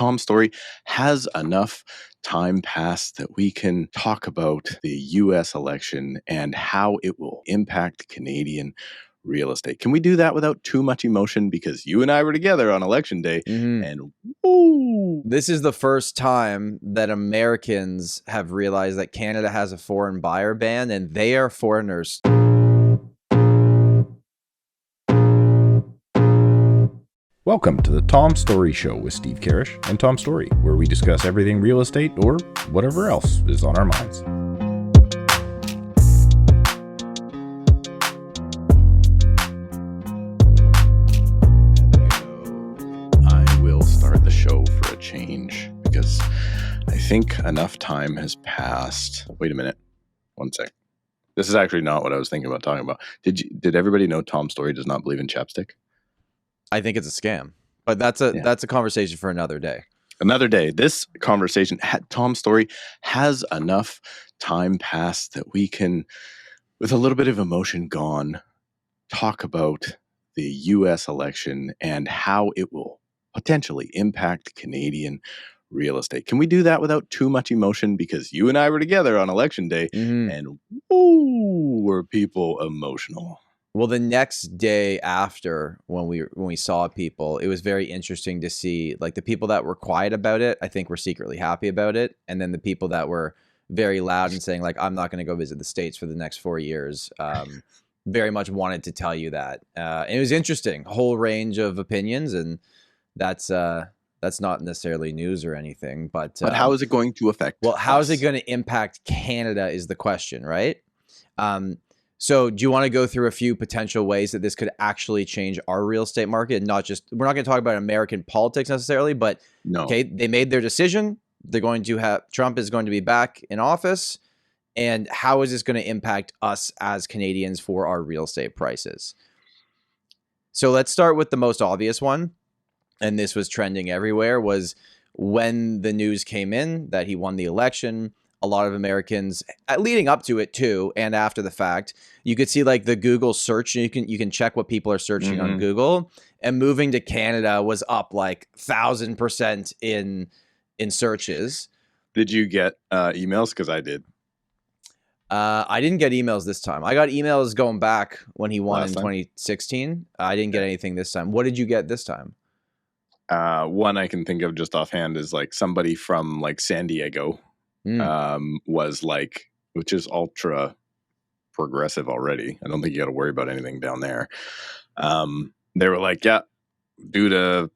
Tom Storey, has enough time passed that we can talk about the US election and how it will impact Canadian real estate? Can we do that without too much emotion? Because you and I were together on election day, and woo! This is the first time that Americans have realized that Canada has a foreign buyer ban and they are foreigners. Welcome to the Tom Storey Show with Steve Karrasch and Tom Storey, where we discuss everything real estate or whatever else is on our minds. I will start the show for a change because I think enough time has passed. Wait a minute. One sec. This is actually not what I was thinking about talking about. Did everybody know Tom Storey does not believe in chapstick? I think it's a scam, but that's a conversation for another day. Another day. This conversation, Tom Storey, has enough time passed that we can, with a little bit of emotion gone, talk about the U.S. election and how it will potentially impact Canadian real estate. Can we do that without too much emotion? Because you and I were together on election day, and woo, were people emotional. Well, the next day after when we saw people, it was very interesting to see, like, the people that were quiet about it, I think were secretly happy about it. And then the people that were very loud and saying, like, I'm not going to go visit the States for the next 4 years, very much wanted to tell you that. And it was interesting, a whole range of opinions. And that's not necessarily news or anything. But how is it going to affect how us? is it going to impact Canada is the question, right? So do you want to go through a few potential ways that this could actually change our real estate market? And not just, we're not going to talk about American politics necessarily, but No. Okay, they made their decision. They're going to have, Trump is going to be back in office. And how is this going to impact us as Canadians for our real estate prices? So let's start with the most obvious one. And this was trending everywhere, was when the news came in that he won the election. A lot of Americans, leading up to it too, and after the fact, you could see like the Google search. You can check what people are searching on Google, and moving to Canada was up like 1,000% in searches. Did you get emails? Because I did. I didn't get emails this time. I got emails going back when he won Last in time? 2016. I didn't get anything this time. What did you get this time? One I can think of just offhand is like somebody from like San Diego. Was like, which is ultra progressive already. I don't think you got to worry about anything down there. They were like, yeah, due to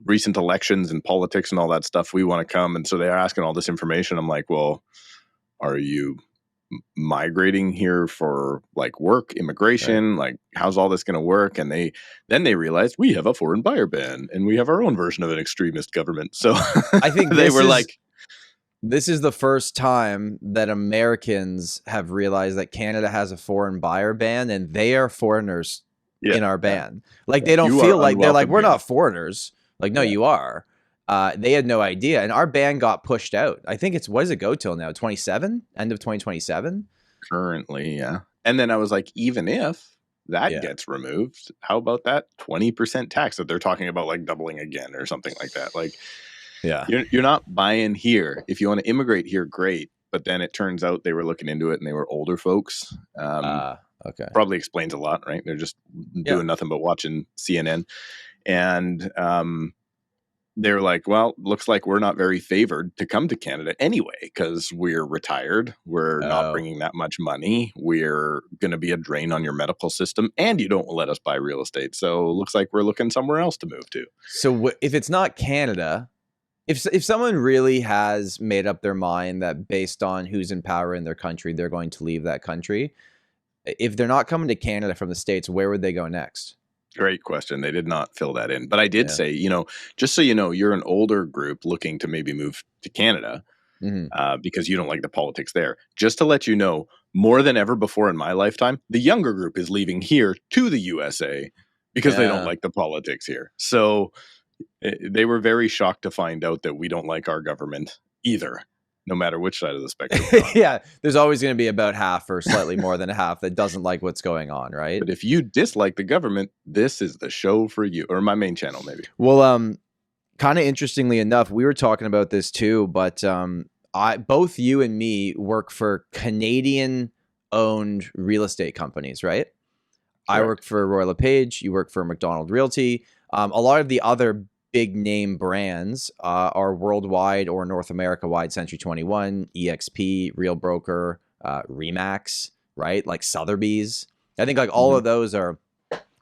recent elections and politics and all that stuff, we want to come. And so they're asking all this information. I'm like, well, are you migrating here for like work, immigration? Like, how's all this going to work? And they realized we have a foreign buyer ban and we have our own version of an extremist government. So I think they were like, this is the first time that Americans have realized that Canada has a foreign buyer ban and they are foreigners in our ban. Like, they don't feel like, they're like, we're not foreigners. Like, no, you are. They had no idea. And our ban got pushed out. I think what does it go till now? 27? End of 2027? Currently, yeah. And then I was like, even if that gets removed, how about that 20% tax that they're talking about, like doubling again or something like that? Like, yeah, you're not buying here. If you want to immigrate here, great. But then it turns out they were looking into it and they were older folks. Okay. Probably explains a lot, right? They're just doing nothing but watching CNN. And they're like, well, looks like we're not very favored to come to Canada anyway, because we're retired. We're not bringing that much money. We're going to be a drain on your medical system, and you don't let us buy real estate. So it looks like we're looking somewhere else to move to. So if it's not Canada, if someone really has made up their mind that based on who's in power in their country, they're going to leave that country, if they're not coming to Canada from the States, where would they go next? Great question. They did not fill that in. But I did say, just so you know, you're an older group looking to maybe move to Canada because you don't like the politics there. Just to let you know, more than ever before in my lifetime, the younger group is leaving here to the USA because they don't like the politics here. So they were very shocked to find out that we don't like our government either, no matter which side of the spectrum. Yeah, there's always going to be about half or slightly more than half that doesn't like what's going on, right? But if you dislike the government, this is the show for you, or my main channel maybe. Well, Kind of interestingly enough, we were talking about this too, but both you and me work for Canadian-owned real estate companies, right? Correct. I work for Royal LePage. You work for McDonald Realty. A lot of the other big name brands are worldwide or North America wide. Century 21, EXP, Real Broker, Remax, right? Like Sotheby's. I think like all of those are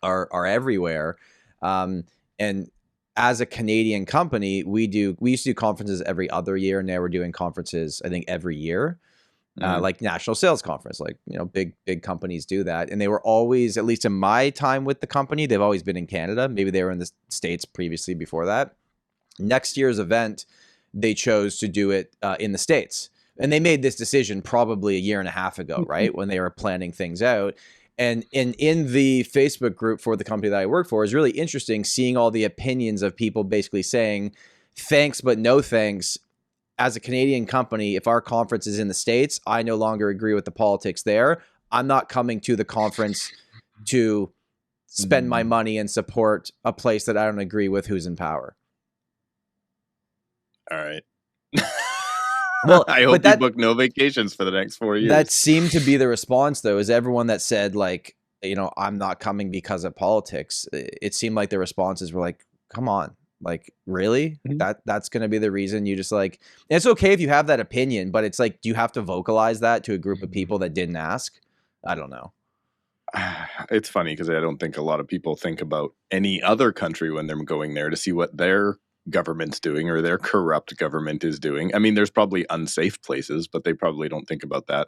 everywhere. And as a Canadian company, we used to do conferences every other year. Now we're doing conferences, I think, every year. Like National Sales Conference, like, you know, big companies do that. And they were always, at least in my time with the company, they've always been in Canada. Maybe they were in the States previously before that. Next year's event, they chose to do it in the States. And they made this decision probably a year and a half ago, right? When they were planning things out. And in the Facebook group for the company that I work for is really interesting seeing all the opinions of people basically saying, thanks, but no thanks. As a Canadian company, if our conference is in the States, I no longer agree with the politics there. I'm not coming to the conference to spend my money and support a place that I don't agree with who's in power. All right. Well, I hope you book no vacations for the next 4 years. That seemed to be the response, though, is everyone that said, like, you know, I'm not coming because of politics. It seemed like the responses were like, come on, like, really? That's going to be the reason you just like, and it's okay if you have that opinion, but it's like, do you have to vocalize that to a group of people that didn't ask? I don't know. It's funny because I don't think a lot of people think about any other country when they're going there to see what their government's doing or their corrupt government is doing. I mean, there's probably unsafe places, but they probably don't think about that.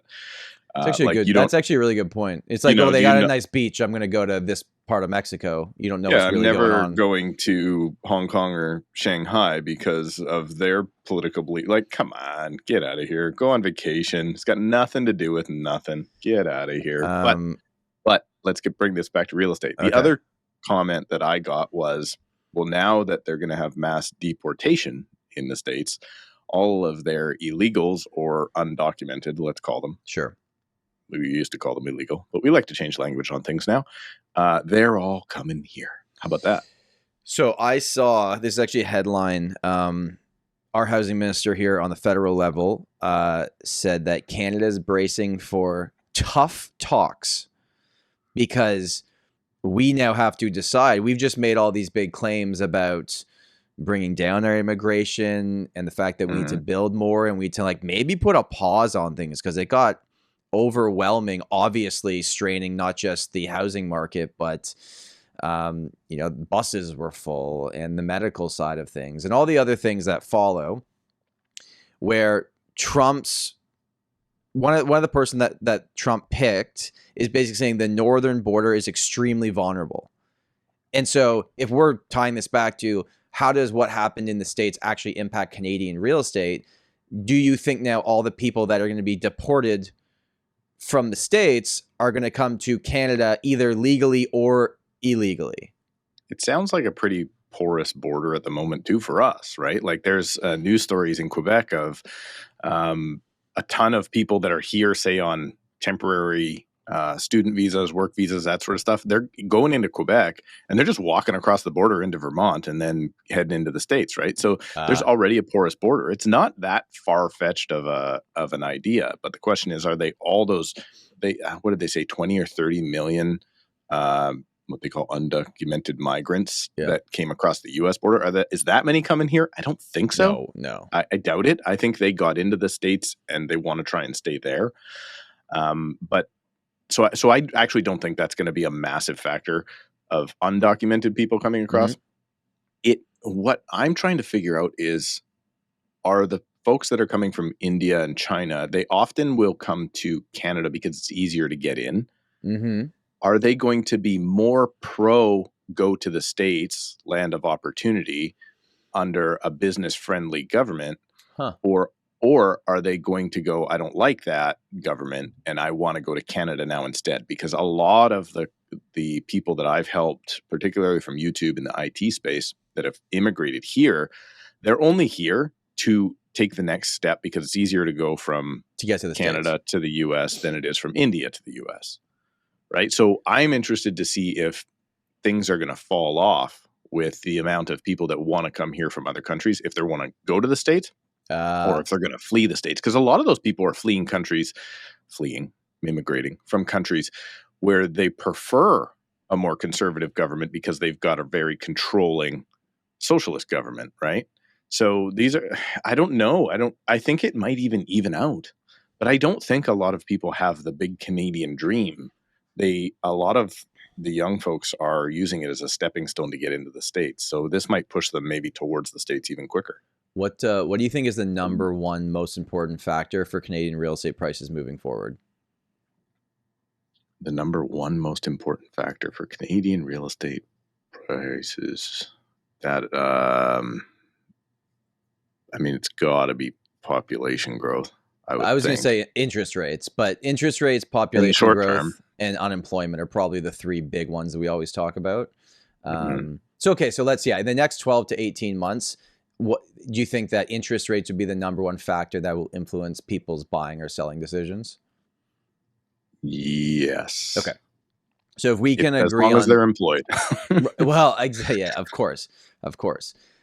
It's actually like that's actually a really good point. It's like, oh, they got a nice beach. I'm going to go to this part of Mexico. You don't know what's really going on. I'm never going to Hong Kong or Shanghai because of their political belief. Like, come on, get out of here. Go on vacation. It's got nothing to do with nothing. Get out of here. But let's bring this back to real estate. The other comment that I got was, well, now that they're going to have mass deportation in the States, all of their illegals or undocumented, let's call them. Sure. We used to call them illegal, but we like to change language on things now. They're all coming here. How about that? So I saw, this is actually a headline. Our housing minister here on the federal level said that Canada is bracing for tough talks because we now have to decide. We've just made all these big claims about bringing down our immigration and the fact that we need to build more, and we need to like maybe put a pause on things because it got overwhelming, obviously straining not just the housing market, but you know, buses were full and the medical side of things and all the other things that follow, where Trump's one of the person that Trump picked is basically saying the northern border is extremely vulnerable. And so if we're tying this back to how does what happened in the States actually impact Canadian real estate, do you think now all the people that are going to be deported from the States are going to come to Canada either legally or illegally? It sounds like a pretty porous border at the moment too for us, right? Like there's news stories in Quebec of a ton of people that are here, say on temporary student visas, work visas, that sort of stuff. They're going into Quebec and they're just walking across the border into Vermont and then heading into the States, right? So there's already a porous border. It's not that far-fetched of an idea, but the question is, are they all those, what did they say, 20 or 30 million what they call undocumented migrants that came across the U.S. border? Is that many coming here? I don't think so. No. I doubt it. I think they got into the States and they want to try and stay there. But so I actually don't think that's going to be a massive factor of undocumented people coming across. What I'm trying to figure out is, are the folks that are coming from India and China, they often will come to Canada because it's easier to get in. Are they going to be more pro go to the States, land of opportunity, under a business-friendly government? Or are they going to go, I don't like that government and I want to go to Canada now instead? Because a lot of the people that I've helped, particularly from YouTube in the IT space, that have immigrated here, they're only here to take the next step because it's easier to go from Canada to the US than it is from India to the US. Right. So I'm interested to see if things are going to fall off with the amount of people that want to come here from other countries if they want to go to the States or if they're going to flee the States. Because a lot of those people are immigrating from countries where they prefer a more conservative government because they've got a very controlling socialist government, right? So these are, I don't know. I think it might even out, but I don't think a lot of people have the big Canadian dream. A lot of the young folks are using it as a stepping stone to get into the States. So this might push them maybe towards the States even quicker. What do you think is the number one most important factor for Canadian real estate prices moving forward? The number one most important factor for Canadian real estate prices, that it's got to be population growth. I was going to say interest rates, but interest rates, population growth, and unemployment are probably the three big ones that we always talk about. So let's in the next 12 to 18 months, what do you think that interest rates would be the number one factor that will influence people's buying or selling decisions? Yes. Okay. So if we can agree as long as they're employed. Well, yeah, of course.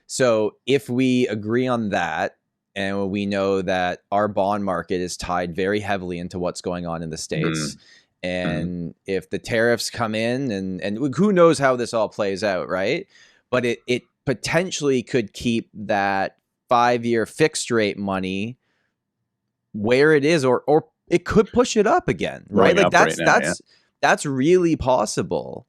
So if we agree on that, and we know that our bond market is tied very heavily into what's going on in the States, and if the tariffs come in, and who knows how this all plays out, right? But it potentially could keep that 5-year fixed rate money where it is, or it could push it up again, right? Like that's really possible.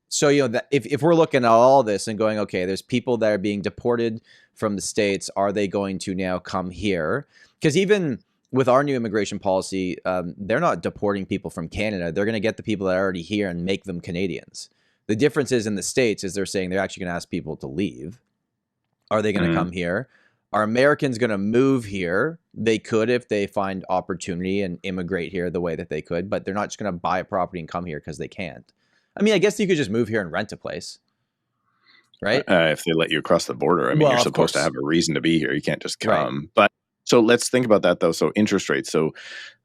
So, that if we're looking at all this and going, okay, there's people that are being deported from the States, are they going to now come here? Because even with our new immigration policy, they're not deporting people from Canada. They're going to get the people that are already here and make them Canadians. The difference is in the States is they're saying they're actually going to ask people to leave. Are they going to come here? Are Americans going to move here? They could if they find opportunity and immigrate here the way that they could, but they're not just going to buy a property and come here because they can't. I mean, I guess you could just move here and rent a place, right? If they let you across the border. You're supposed to have a reason to be here. You can't just come. Right. But so let's think about that, though. So interest rates. So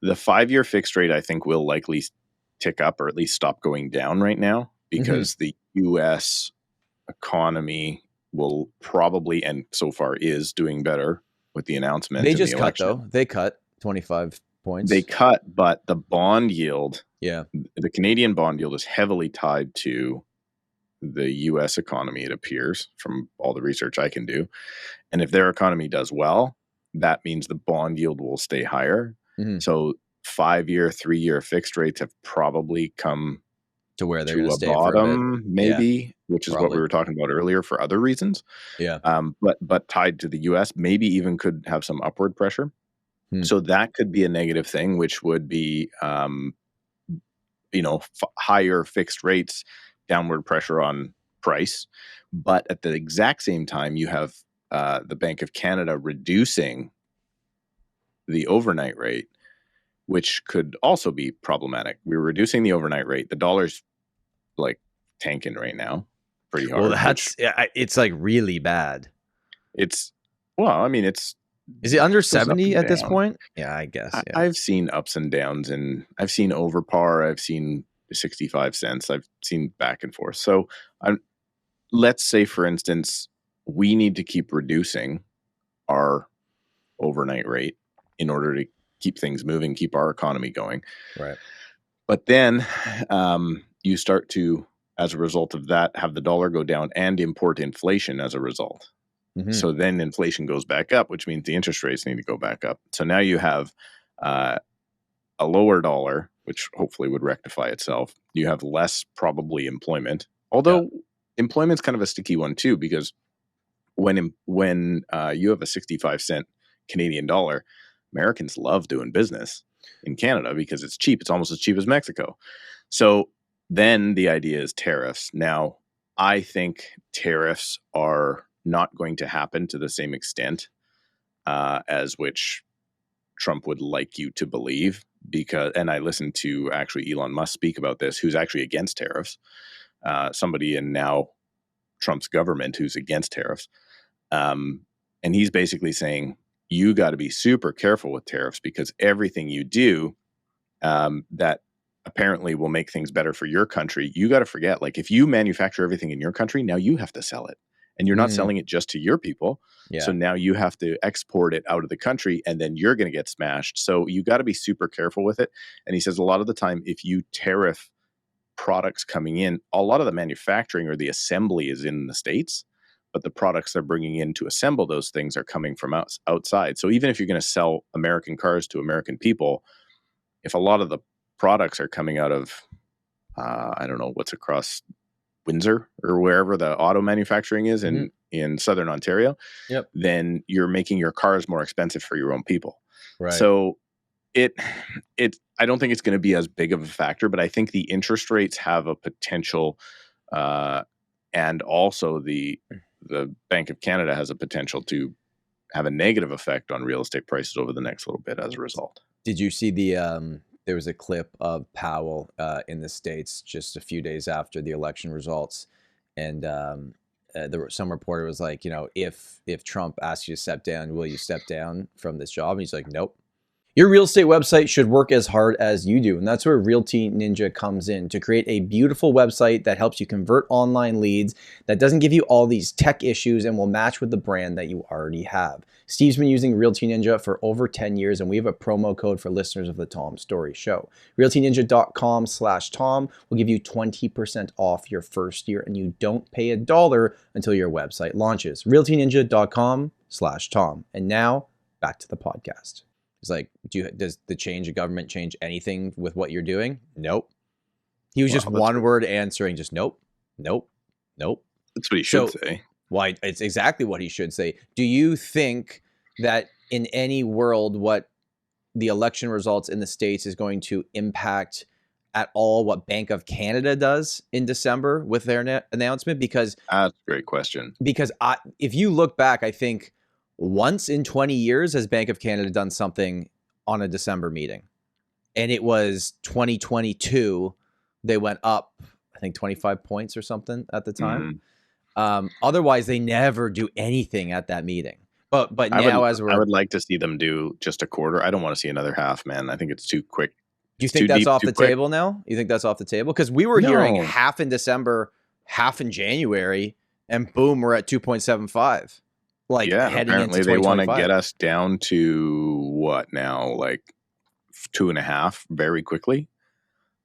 the 5-year fixed rate, I think, will likely tick up or at least stop going down right now because the U.S. economy will probably, and so far is, doing better with the announcement. They just cut, though. They cut 25 points. They cut, but the bond yield, the Canadian bond yield is heavily tied to the U.S. economy, it appears, from all the research I can do. And if their economy does well, that means the bond yield will stay higher. So 5-year, 3-year fixed rates have probably come to where they're going to stay bottom, maybe, which is what we were talking about earlier for other reasons. But tied to the U.S., maybe even could have some upward pressure. So that could be a negative thing, which would be, higher fixed rates, downward pressure on price. But at the exact same time, you have the Bank of Canada reducing the overnight rate, which could also be problematic. We're reducing the overnight rate. The dollar's like tanking right now pretty hard. Well, it's like really bad. Is it under 70 at this point? Yeah, I guess. Yeah. I've seen ups and downs, and I've seen over par. I've seen 65 cents. I've seen back and forth. So let's say, for instance, we need to keep reducing our overnight rate in order to keep things moving, keep our economy going. Right. But then you start to, as a result of that, have the dollar go down and import inflation as a result. So then inflation goes back up, which means the interest rates need to go back up. So now you have a lower dollar, which hopefully would rectify itself. You have less probably employment, although employment's kind of a sticky one too, because when you have a 65-cent Canadian dollar, Americans love doing business in Canada because it's cheap. It's almost as cheap as Mexico. So then the idea is tariffs. Now, I think tariffs are not going to happen to the same extent as which Trump would like you to believe, and I listened to actually Elon Musk speak about this, who's actually against tariffs, somebody in now Trump's government who's against tariffs. And he's basically saying, you got to be super careful with tariffs because everything you do that apparently will make things better for your country, you got to forget, like, if you manufacture everything in your country, now you have to sell it. And you're not selling it just to your people. Yeah. So now you have to export it out of the country, and then you're going to get smashed. So you got to be super careful with it. And he says a lot of the time, if you tariff products coming in, a lot of the manufacturing or the assembly is in the States, but the products they're bringing in to assemble those things are coming from outside. So even if you're going to sell American cars to American people, if a lot of the products are coming out of, I don't know, what's across Windsor or wherever the auto manufacturing is in Southern Ontario, then you're making your cars more expensive for your own people. Right. So I don't think it's going to be as big of a factor, but I think the interest rates have a potential, and also the Bank of Canada has a potential to have a negative effect on real estate prices over the next little bit as a result. Did you see there was a clip of Powell in the States just a few days after the election results, and some reporter was like, if Trump asks you to step down, will you step down from this job? And he's like, nope. Your real estate website should work as hard as you do, and that's where Realty Ninja comes in to create a beautiful website that helps you convert online leads, that doesn't give you all these tech issues and will match with the brand that you already have. Steve's been using Realty Ninja for over 10 years, and we have a promo code for listeners of the Tom Storey Show. RealtyNinja.com/Tom will give you 20% off your first year, and you don't pay $1 until your website launches. RealtyNinja.com/Tom. And now, back to the podcast. It's like, does the change of government change anything with what you're doing? Nope. He was just one word answering, just nope, nope, nope. That's what he should say. Why? It's exactly what he should say. Do you think that in any world, what the election results in the States is going to impact at all what Bank of Canada does in December with their announcement? Because that's a great question. Because if you look back, I think once in 20 years has Bank of Canada done something on a December meeting. And it was 2022. They went up, I think, 25 points or something at the time. Otherwise, they never do anything at that meeting. But now I would like to see them do just a quarter. I don't want to see another half, man. I think it's too quick. Do you think that's off the table now? You think that's off the table? Because we were hearing half in December, half in January, and boom, we're at 2.75. Apparently they want to get us down to what now, like 2.5 very quickly.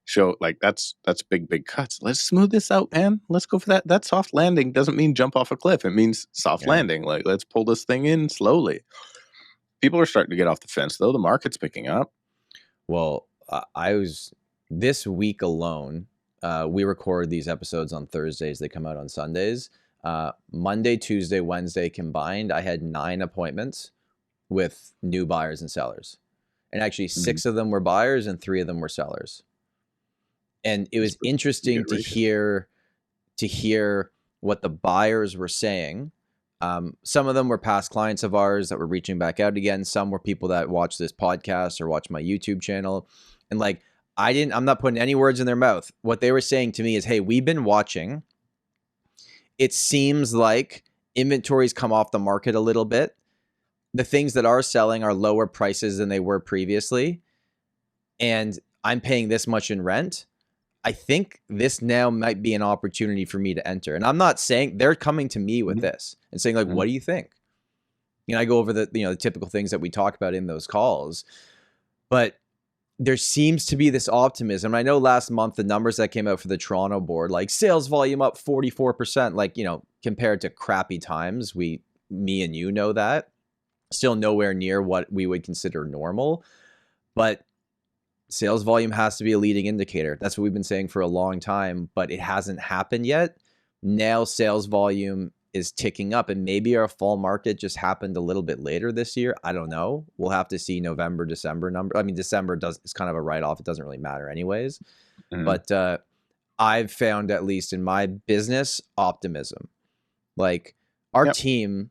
So that's big cuts. Let's smooth this out, man. Let's go for that. That soft landing doesn't mean jump off a cliff. It means soft landing. Like, let's pull this thing in slowly. People are starting to get off the fence, though. The market's picking up. Well, this week alone, we record these episodes on Thursdays. They come out on Sundays. Monday, Tuesday, Wednesday combined, I had 9 appointments with new buyers and sellers. And actually 6 of them were buyers and 3 of them were sellers. And it was interesting to hear what the buyers were saying. Some of them were past clients of ours that were reaching back out again. Some were people that watch this podcast or watch my YouTube channel. And I'm not putting any words in their mouth. What they were saying to me is, hey, we've been watching. It seems like inventories come off the market a little bit. The things that are selling are lower prices than they were previously. And I'm paying this much in rent. I think this now might be an opportunity for me to enter. And I'm not saying, they're coming to me with this and saying, like, what do you think? I go over the typical things that we talk about in those calls. But there seems to be this optimism. I know last month, the numbers that came out for the Toronto board, like sales volume up 44%, compared to crappy times, me and you know that. Still nowhere near what we would consider normal. But sales volume has to be a leading indicator. That's what we've been saying for a long time, but it hasn't happened yet. Now sales volume is ticking up, and maybe our fall market just happened a little bit later this year. I don't know. We'll have to see November, December number. I mean, December it's kind of a write-off. It doesn't really matter anyways. But I've found, at least in my business, optimism. Like our team,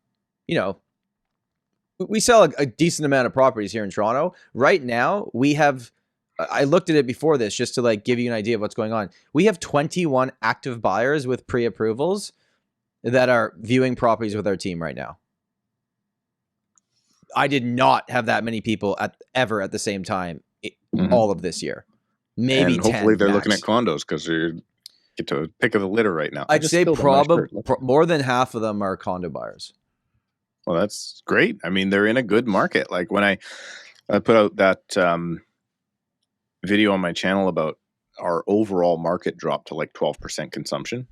we sell a decent amount of properties here in Toronto. Right now, we have, I looked at it before this just to give you an idea of what's going on. We have 21 active buyers with pre-approvals that are viewing properties with our team right now. I did not have that many people ever at the same time all of this year. maybe and hopefully 10 they're max. looking at condos because they get to pick of the litter right now. I'd say probably more than half of them are condo buyers. Well, that's great. I mean, they're in a good market. Like when I put out that video on my channel about our overall market drop to like 12% consumption.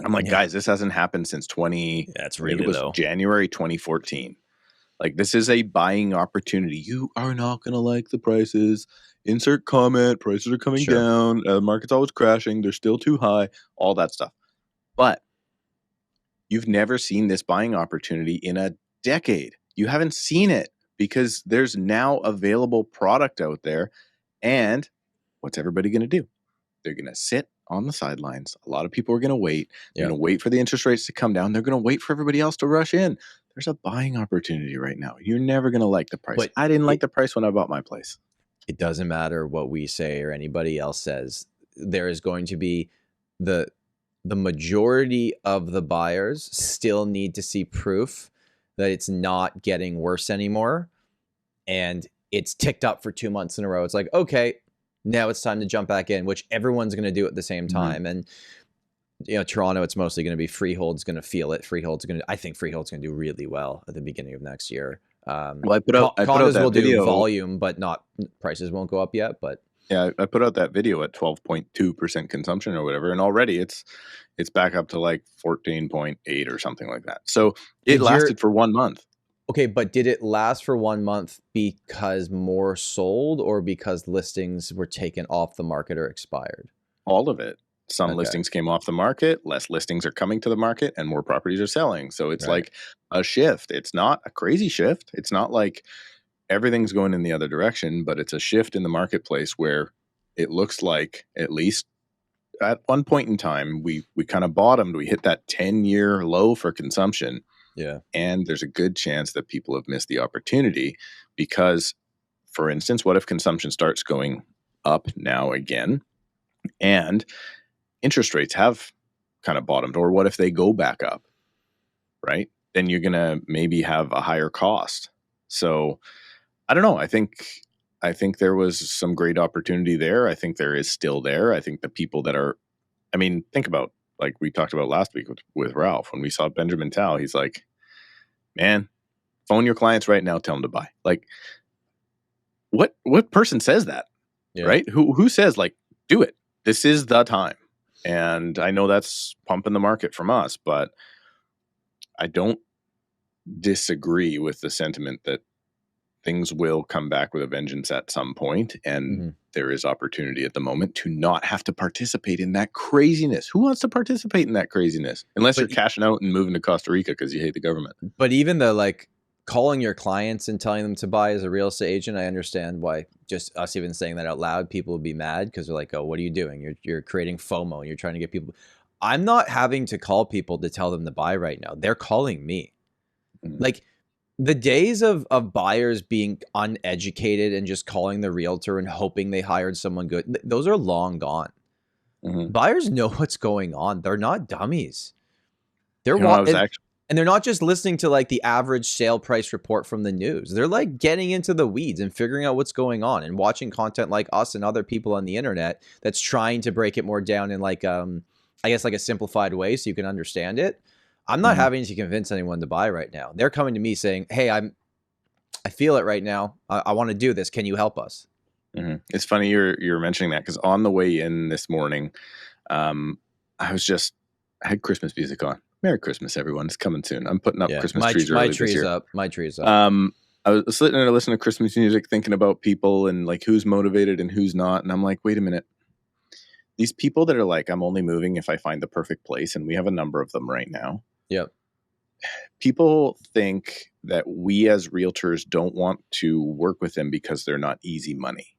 I'm like, guys, this hasn't happened since That's really low. January 2014. Like, this is a buying opportunity. You are not going to like the prices. Insert comment. Prices are coming down. The market's always crashing. They're still too high. All that stuff. But you've never seen this buying opportunity in a decade. You haven't seen it because there's now available product out there. And what's everybody going to do? They're going to sit on the sidelines. A lot of people are going to wait. They're going to wait for the interest rates to come down. They're going to wait for everybody else to rush in. There's a buying opportunity right now. You're never going to like the price. But I didn't like the price when I bought my place. It doesn't matter what we say or anybody else says. There is going to be the majority of the buyers still need to see proof that it's not getting worse anymore. And it's ticked up for 2 months in a row. It's like, okay, now it's time to jump back in, which everyone's going to do at the same time. And, you know, Toronto, it's mostly going to be Freehold's going to feel it. I think Freehold's going to do really well at the beginning of next year. Well, I put out condos that will video. do volume, but not prices won't go up yet. But yeah, I put out that video at 12.2% consumption or whatever, and already it's back up to like 14.8 or something like that. So it lasted for 1 month. Okay, but did it last for 1 month because more sold or because listings were taken off the market or expired? All of it. Some listings came off the market, less listings are coming to the market, and more properties are selling. So it's like a shift. It's not a crazy shift. It's not like everything's going in the other direction, but it's a shift in the marketplace where it looks like, at least at one point in time, we kind of bottomed. We hit that 10-year low for consumption. Yeah. And there's a good chance that people have missed the opportunity because, for instance, what if consumption starts going up now again and interest rates have kind of bottomed? Or what if they go back up, right? Then you're going to maybe have a higher cost. So I don't know. I think there was some great opportunity there. I think there is still there. I think the people that are, I mean, think about, like we talked about last week with Ralph, when we saw Benjamin Tao, he's like, man, phone your clients right now, tell them to buy. Like, what person says that, right? Who says, like, do it? This is the time. And I know that's pumping the market from us, but I don't disagree with the sentiment that things will come back with a vengeance at some point, and there is opportunity at the moment to not have to participate in that craziness. Who wants to participate in that craziness? Unless you're cashing out and moving to Costa Rica because you hate the government. But even the, like, calling your clients and telling them to buy as a real estate agent, I understand why just us even saying that out loud, people would be mad because they're like, oh, what are you doing? You're creating FOMO. You're trying to get people. I'm not having to call people to tell them to buy right now. They're calling me. Like, the days of buyers being uneducated and just calling the realtor and hoping they hired someone good, those are long gone. Buyers know what's going on. They're not dummies. They're and they're not just listening to like the average sale price report from the news. They're like getting into the weeds and figuring out what's going on and watching content like us and other people on the internet that's trying to break it more down in like I guess like a simplified way so you can understand it. I'm not having to convince anyone to buy right now. They're coming to me saying, hey, I feel it right now. I want to do this. Can you help us? It's funny you're mentioning that because on the way in this morning, I had Christmas music on. Merry Christmas, everyone. It's coming soon. I'm putting up Christmas trees early this year. My tree's up. I was sitting there listening to Christmas music, thinking about people and like who's motivated and who's not. And I'm like, wait a minute. These people that are like, I'm only moving if I find the perfect place. And we have a number of them right now. Yep. People think that we as realtors don't want to work with them because they're not easy money.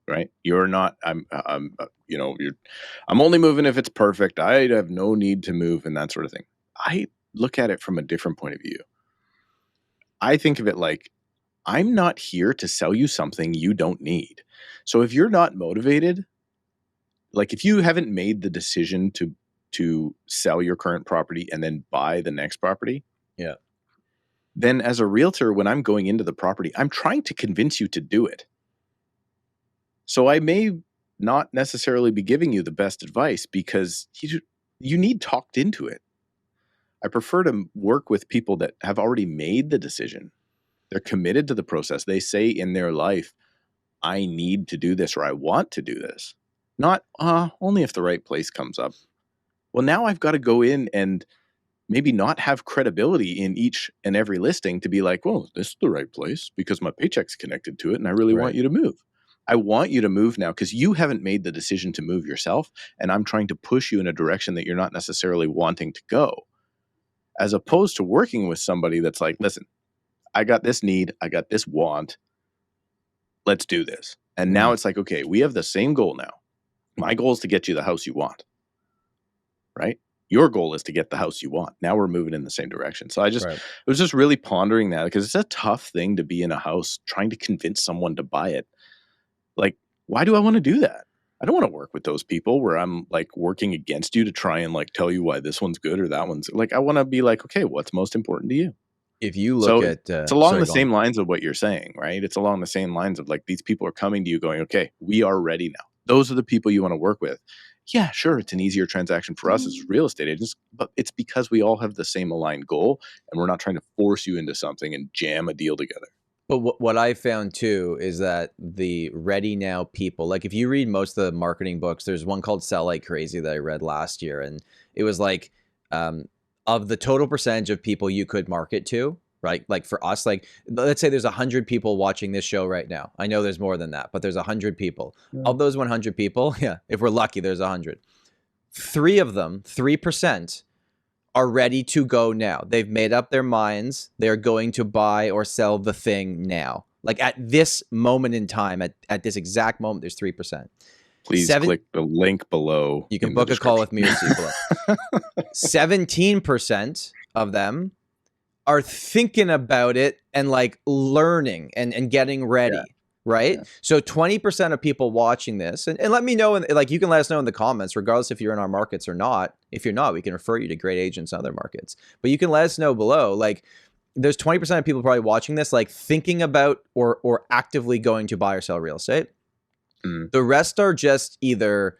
Right? You're not, I'm only moving if it's perfect. I have no need to move and that sort of thing. I look at it from a different point of view. I think of it like, I'm not here to sell you something you don't need. So if you're not motivated, like if you haven't made the decision to sell your current property and then buy the next property, then as a realtor, when I'm going into the property, I'm trying to convince you to do it. So I may not necessarily be giving you the best advice because you need talked into it. I prefer to work with people that have already made the decision. They're committed to the process. They say in their life, I need to do this or I want to do this. Not only if the right place comes up. Well, now I've got to go in and maybe not have credibility in each and every listing to be like, well, this is the right place because my paycheck's connected to it and I really want you to move. I want you to move now because you haven't made the decision to move yourself, and I'm trying to push you in a direction that you're not necessarily wanting to go. As opposed to working with somebody that's like, listen, I got this need, I got this want, let's do this. And now it's like, okay, we have the same goal now. My goal is to get you the house you want, right? Your goal is to get the house you want. Now we're moving in the same direction. So I was just really pondering that because it's a tough thing to be in a house trying to convince someone to buy it. Like, why do I want to do that? I don't want to work with those people where I'm like working against you to try and like tell you why this one's good or that one's like, I want to be like, okay, what's most important to you? If you look at it's along the same lines of what you're saying, right? It's along the same lines of like these people are coming to you going, okay, we are ready now. Those are the people you want to work with. Yeah, sure, it's an easier transaction for us as real estate agents, but it's because we all have the same aligned goal and we're not trying to force you into something and jam a deal together. But what I found too is that the ready now people, like if you read most of the marketing books, there's one called Sell Like Crazy that I read last year. And it was like, of the total percentage of people you could market to, right? Like for us, like let's say there's 100 people watching this show right now. I know there's more than that, but there's 100 people. Of those 100 people, if we're lucky, there's 100. 3 of them, 3%, are ready to go now. They've made up their minds. They're going to buy or sell the thing now. Like at this moment in time, at this exact moment, there's 3%. Please click the link below. You can book a call with me or see below. 17% of them are thinking about it and like learning and getting ready. Right. Yeah. So 20% of people watching this, and let me know, and like you can let us know in the comments, regardless if you're in our markets or not. If you're not, we can refer you to great agents in other markets. But you can let us know below. Like there's 20% of people probably watching this, like thinking about or actively going to buy or sell real estate. The rest are just either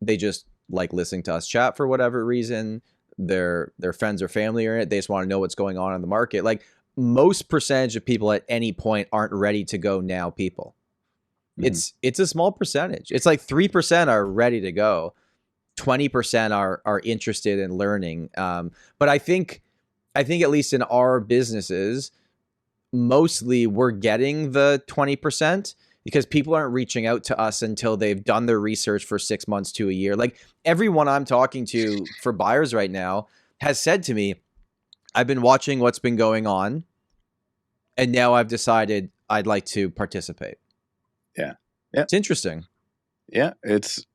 they just like listening to us chat for whatever reason. Their friends or family are in it. They just want to know what's going on in the market. Like most percentage of people at any point aren't ready to go now people. It's a small percentage. It's like 3% are ready to go. 20% are interested in learning. But I think at least in our businesses, mostly we're getting the 20% because people aren't reaching out to us until they've done their research for 6 months to a year. Like everyone I'm talking to for buyers right now has said to me, I've been watching what's been going on, and now I've decided I'd like to participate. Yeah. It's interesting. Yeah, it's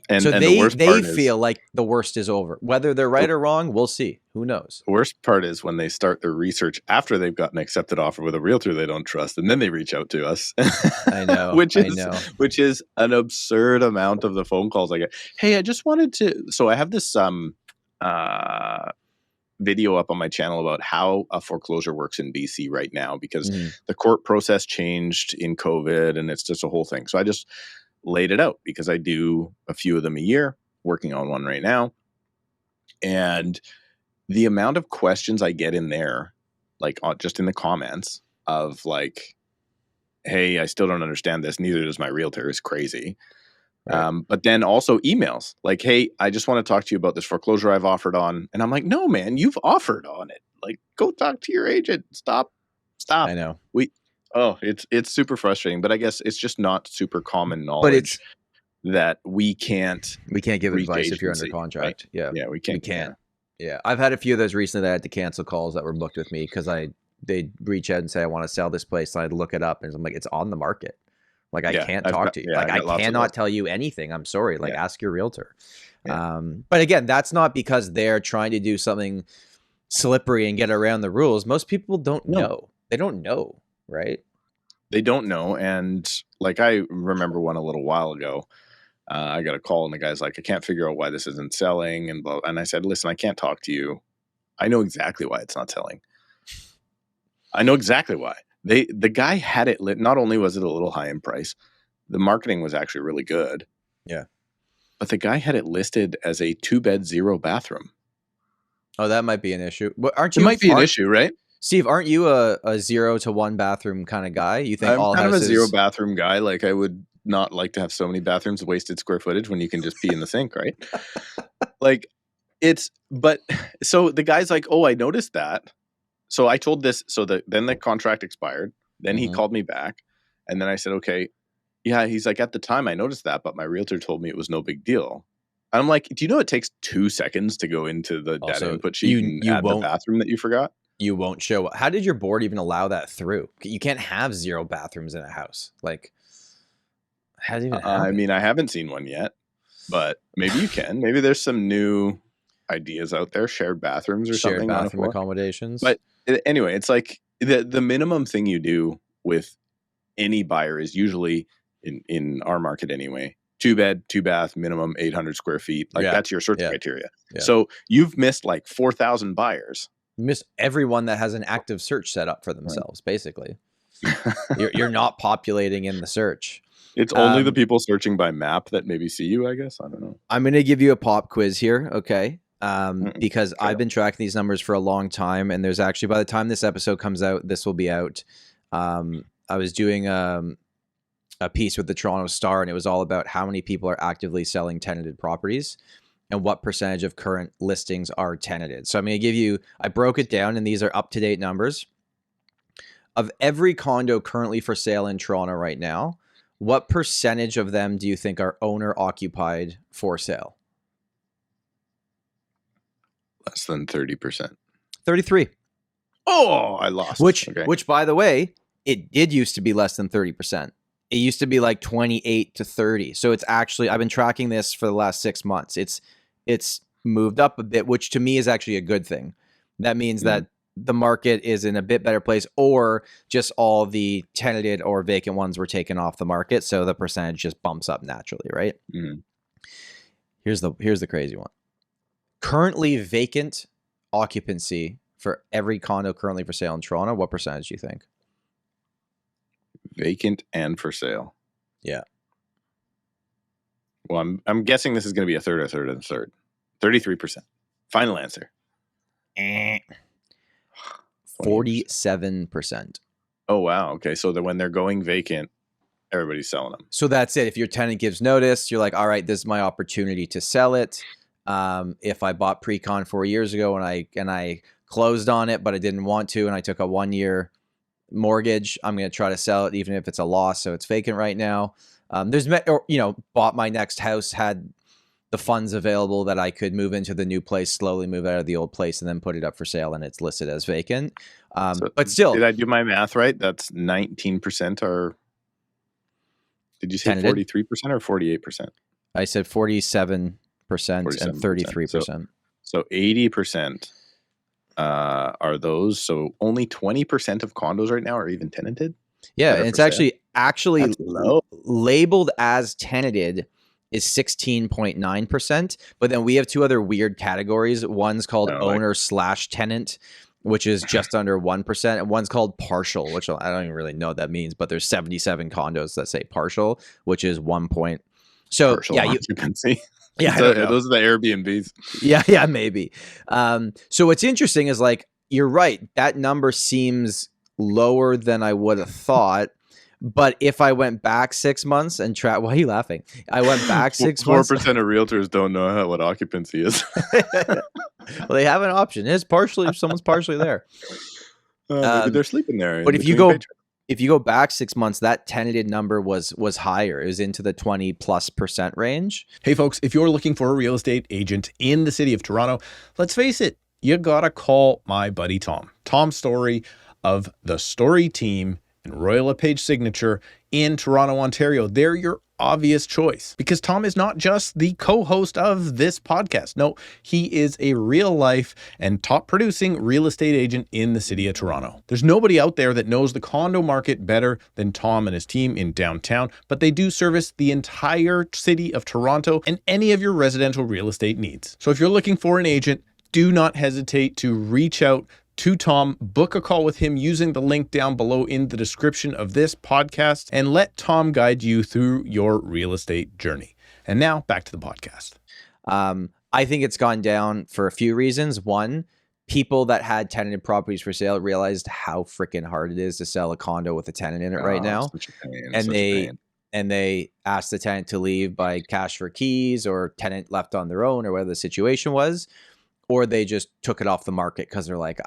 so they feel like the worst is over. Whether they're right or wrong, we'll see. Who knows? The worst part is when they start their research after they've got an accepted offer with a realtor they don't trust, and then they reach out to us. I know, which is an absurd amount of the phone calls I get. Hey, I just wanted to. So I have this video up on my channel about how a foreclosure works in BC right now because the court process changed in COVID, and it's just a whole thing. So I just laid it out because I do a few of them a year, working on one right now. And the amount of questions I get in there, like just in the comments of like, hey, I still don't understand this. Neither does my realtor, is crazy. Right. But then also emails like, hey, I just want to talk to you about this foreclosure I've offered on. And I'm like, no, man, you've offered on it. Like, go talk to your agent. Stop. I know. It's super frustrating, but I guess it's just not super common knowledge that we can't give advice if you're under contract. Right? Yeah, we can't. Yeah. I've had a few of those recently that I had to cancel calls that were booked with me because they'd reach out and say, I want to sell this place. And I'd look it up and I'm like, it's on the market. Like I can't talk to you. Like I cannot tell you anything. I'm sorry. Like ask your realtor. Yeah. But again, that's not because they're trying to do something slippery and get around the rules. Most people don't know. They don't know. Right. They don't know. And like, I remember one a little while ago, I got a call and the guy's like, I can't figure out why this isn't selling. And I said, listen, I can't talk to you. I know exactly why it's not selling. I know exactly why. The guy had it lit. Not only was it a little high in price, the marketing was actually really good. Yeah. But the guy had it listed as a 2-bed, 0 bathroom. Oh, that might be an issue. But It might be an issue, right? Steve, aren't you a 0 to 1 bathroom kind of guy? You think I'm all kind houses... of a 0 bathroom guy. Like, I would not like to have so many bathrooms, wasted square footage when you can just pee in the sink, right? Like, so the guy's like, oh, I noticed that. So I told this, then the contract expired. Then he called me back. And then I said, okay, yeah. He's like, at the time I noticed that, but my realtor told me it was no big deal. I'm like, do you know it takes 2 seconds to go into the data input sheet and add the bathroom that you forgot? You won't show. How did your board even allow that through? You can't have 0 bathrooms in a house. Like, how does it even happen? I mean, I haven't seen one yet, but maybe you can. Maybe there's some new ideas out there, shared bathrooms or something. Shared bathroom accommodations. But anyway, it's like the minimum thing you do with any buyer is usually, in our market anyway, 2-bed, 2-bath, minimum 800 square feet. Like that's your search criteria. Yeah. So you've missed like 4,000 buyers. You miss everyone that has an active search set up for themselves, basically. You're not populating in the search. It's only the people searching by map that maybe see you, I guess. I don't know. I'm going to give you a pop quiz here, okay? Because I've been tracking these numbers for a long time, and there's actually, by the time this episode comes out, this will be out. I was doing a piece with the Toronto Star, and it was all about how many people are actively selling tenanted properties and what percentage of current listings are tenanted. So I'm going to give you, I broke it down, and these are up-to-date numbers. Of every condo currently for sale in Toronto right now, what percentage of them do you think are owner-occupied for sale? Less than 30%. 33. Oh, I lost. Which, by the way, it did used to be less than 30%. It used to be like 28 to 30. So it's actually, I've been tracking this for the last 6 months. It's moved up a bit, which to me is actually a good thing. That means that the market is in a bit better place, or just all the tenanted or vacant ones were taken off the market. So the percentage just bumps up naturally, right? Here's the crazy one. Currently vacant occupancy for every condo currently for sale in Toronto, what percentage do you think? Vacant and for sale. Yeah. Well, I'm guessing this is going to be a third, a third, and a third. 33%. Final answer. 47%. Oh, wow. Okay. So that when they're going vacant, everybody's selling them. So that's it. If your tenant gives notice, you're like, all right, this is my opportunity to sell it. If I bought pre-con 4 years ago and I closed on it, but I didn't want to, and I took a 1-year mortgage, I'm going to try to sell it, even if it's a loss. So it's vacant right now. Bought my next house, had the funds available that I could move into the new place, slowly move out of the old place, and then put it up for sale, and it's listed as vacant. But still, did I do my math right? That's 19% are. Did you say tenanted? 43% or 48%? I said 47% and 33%. So 80% are those. So only 20% of condos right now are even tenanted. Yeah, and it's actually labeled as tenanted is 16.9%. But then we have 2 other weird categories. One's called owner/tenant, which is just under 1%, and one's called partial, which I don't even really know what that means. But there's 77 condos that say partial, which is 1 point. So partial occupancy. Yeah, those are the Airbnbs. Yeah, maybe. So what's interesting is, like, you're right. That number seems lower than I would have thought. But if I went back 6 months and why are you laughing? I went back 6 months. 4% of realtors don't know what occupancy is. Well, they have an option. It's partially, someone's partially there. Maybe they're sleeping there. But if you go back 6 months, that tenanted number was higher. It was into the 20+% range. Hey folks, if you're looking for a real estate agent in the city of Toronto, let's face it, you gotta call my buddy Tom Storey of the Storey team and Royal LePage Signature in Toronto, Ontario. They're your obvious choice because Tom is not just the co-host of this podcast. No, he is a real life and top producing real estate agent in the city of Toronto. There's nobody out there that knows the condo market better than Tom and his team in downtown, but they do service the entire city of Toronto and any of your residential real estate needs. So if you're looking for an agent, do not hesitate to reach out to Tom, book a call with him using the link down below in the description of this podcast, and let Tom guide you through your real estate journey. And now back to the podcast. I think it's gone down for a few reasons. One, people that had tenanted properties for sale realized how freaking hard it is to sell a condo with a tenant in it right now. Such a pain, And they asked the tenant to leave by cash for keys, or tenant left on their own, or whatever the situation was, or they just took it off the market because they're like,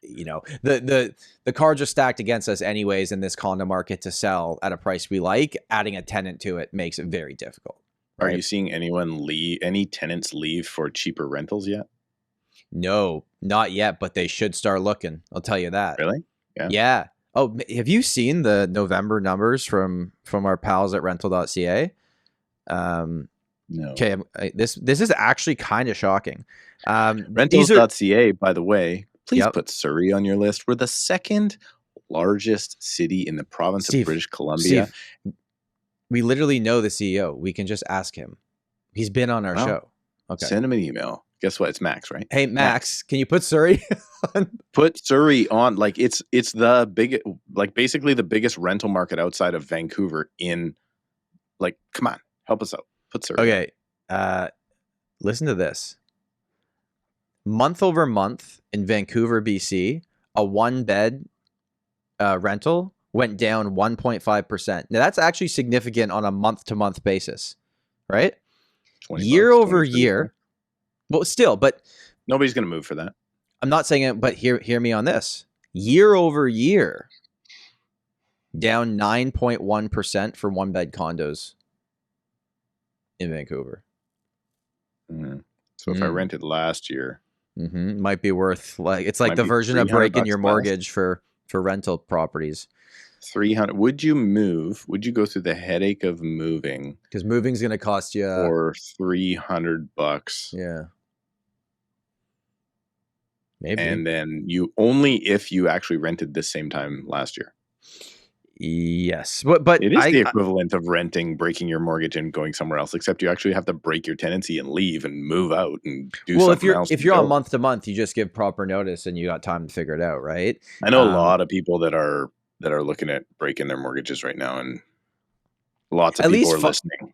the cards are stacked against us anyways in this condo market to sell at a price we like. Adding a tenant to it makes it very difficult. Right? Are you seeing any tenants leave for cheaper rentals yet? No, not yet, but they should start looking. I'll tell you that. Really? Yeah. Oh, have you seen the November numbers from our pals at rental.ca? No. Okay, this is actually kind of shocking. Rentals.ca, by the way, please put Surrey on your list. We're the second largest city in the province of British Columbia. Steve, we literally know the CEO. We can just ask him. He's been on our show. Okay. Send him an email. Guess what? It's Max, right? Hey, Max. Can you put Surrey on? Put Surrey on. Like it's the big, like basically the biggest rental market outside of Vancouver in, like, come on, help us out. Put Surrey. Okay. Listen to this. Month over month in Vancouver, BC, a 1-bed rental went down 1.5%. Now that's actually significant on a month-to-month basis, right? Year over year. Well, still, but nobody's going to move for that. I'm not saying it, but hear me on this. Year over year, down 9.1% for 1-bed condos in Vancouver. Mm-hmm. So if I rented last year, might be worth it's like the version of breaking your mortgage for rental properties. 300. Would you move? Would you go through the headache of moving? Because moving's going to cost you for $300. Yeah. Maybe. And then if you actually rented this same time last year. Yes. But it is the equivalent of breaking your mortgage and going somewhere else, except you actually have to break your tenancy and leave and move out and do something else. If you're on month to month, you just give proper notice and you got time to figure it out, right? I know a lot of people that are looking at breaking their mortgages right now, and lots of people are listening.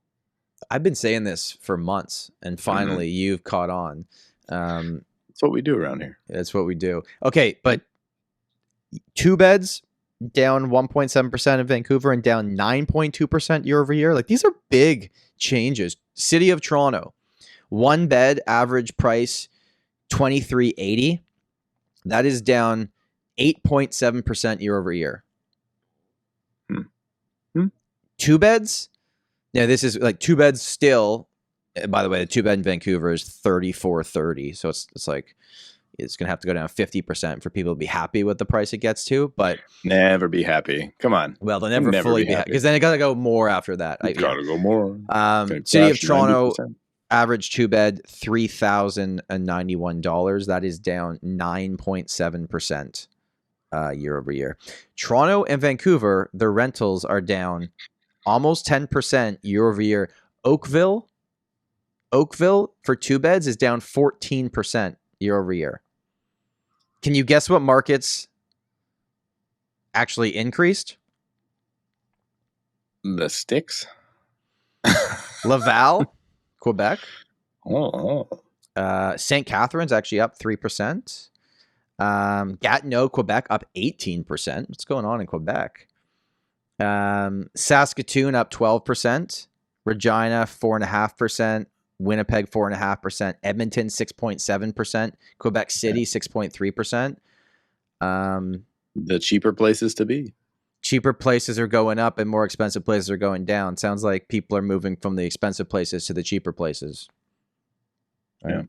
I've been saying this for months, and finally you've caught on. That's what we do around here. That's what we do. Okay, but 2 beds down 1.7% in Vancouver and down 9.2% year over year. Like, these are big changes. City of Toronto, 1 bed average price $23.80. That is down 8.7% year over year. 2 beds. Now this is like 2 beds still. By the way, the 2-bed in Vancouver is $34.30. So it's like it's gonna have to go down 50% for people to be happy with the price it gets to. But never be happy. Come on. Well, they'll never fully be happy because then it gotta go more after that. Gotta go more. City of Toronto 90%. Average 2-bed $3,091. That is down 9.7% year over year. Toronto and Vancouver, their rentals are down almost 10% year over year. Oakville for 2 beds is down 14% year over year. Can you guess what markets actually increased? The sticks. Laval, Quebec. Oh. St. Catharines actually up 3%. Gatineau, Quebec up 18%. What's going on in Quebec? Saskatoon up 12%. Regina 4.5%. Winnipeg 4.5%. Edmonton 6.7%. Quebec City 6.3%. The cheaper places to be. Cheaper places are going up and more expensive places are going down. Sounds like people are moving from the expensive places to the cheaper places. Right?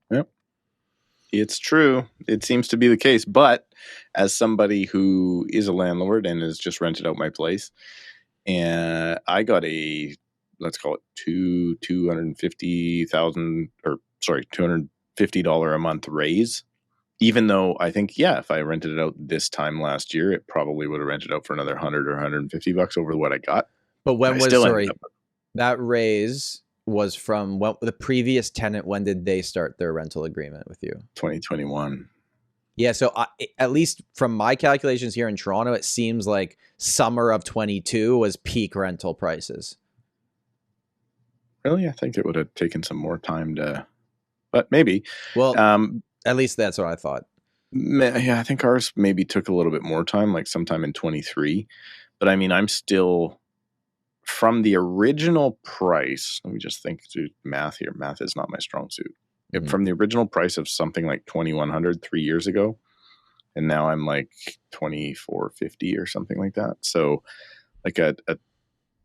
Yep. It's true. It seems to be the case. But as somebody who is a landlord and has just rented out my place, and I got a, let's call it $250 a month raise. Even though I think, if I rented it out this time last year, it probably would have rented out for another $100 or $150 over what I got. But that raise was from the previous tenant. When did they start their rental agreement with you? 2021. Yeah, so at least from my calculations here in Toronto, it seems like summer of 22 was peak rental prices. Really? I think it would have taken some more time to, but maybe. Well, at least that's what I thought. Yeah, I think ours maybe took a little bit more time, like sometime in 23. But I mean, I'm still from the original price. Let me just think through math here. Math is not my strong suit. From the original price of something like 2,100 3 years ago, and now I'm like 2,450 or something like that. So like a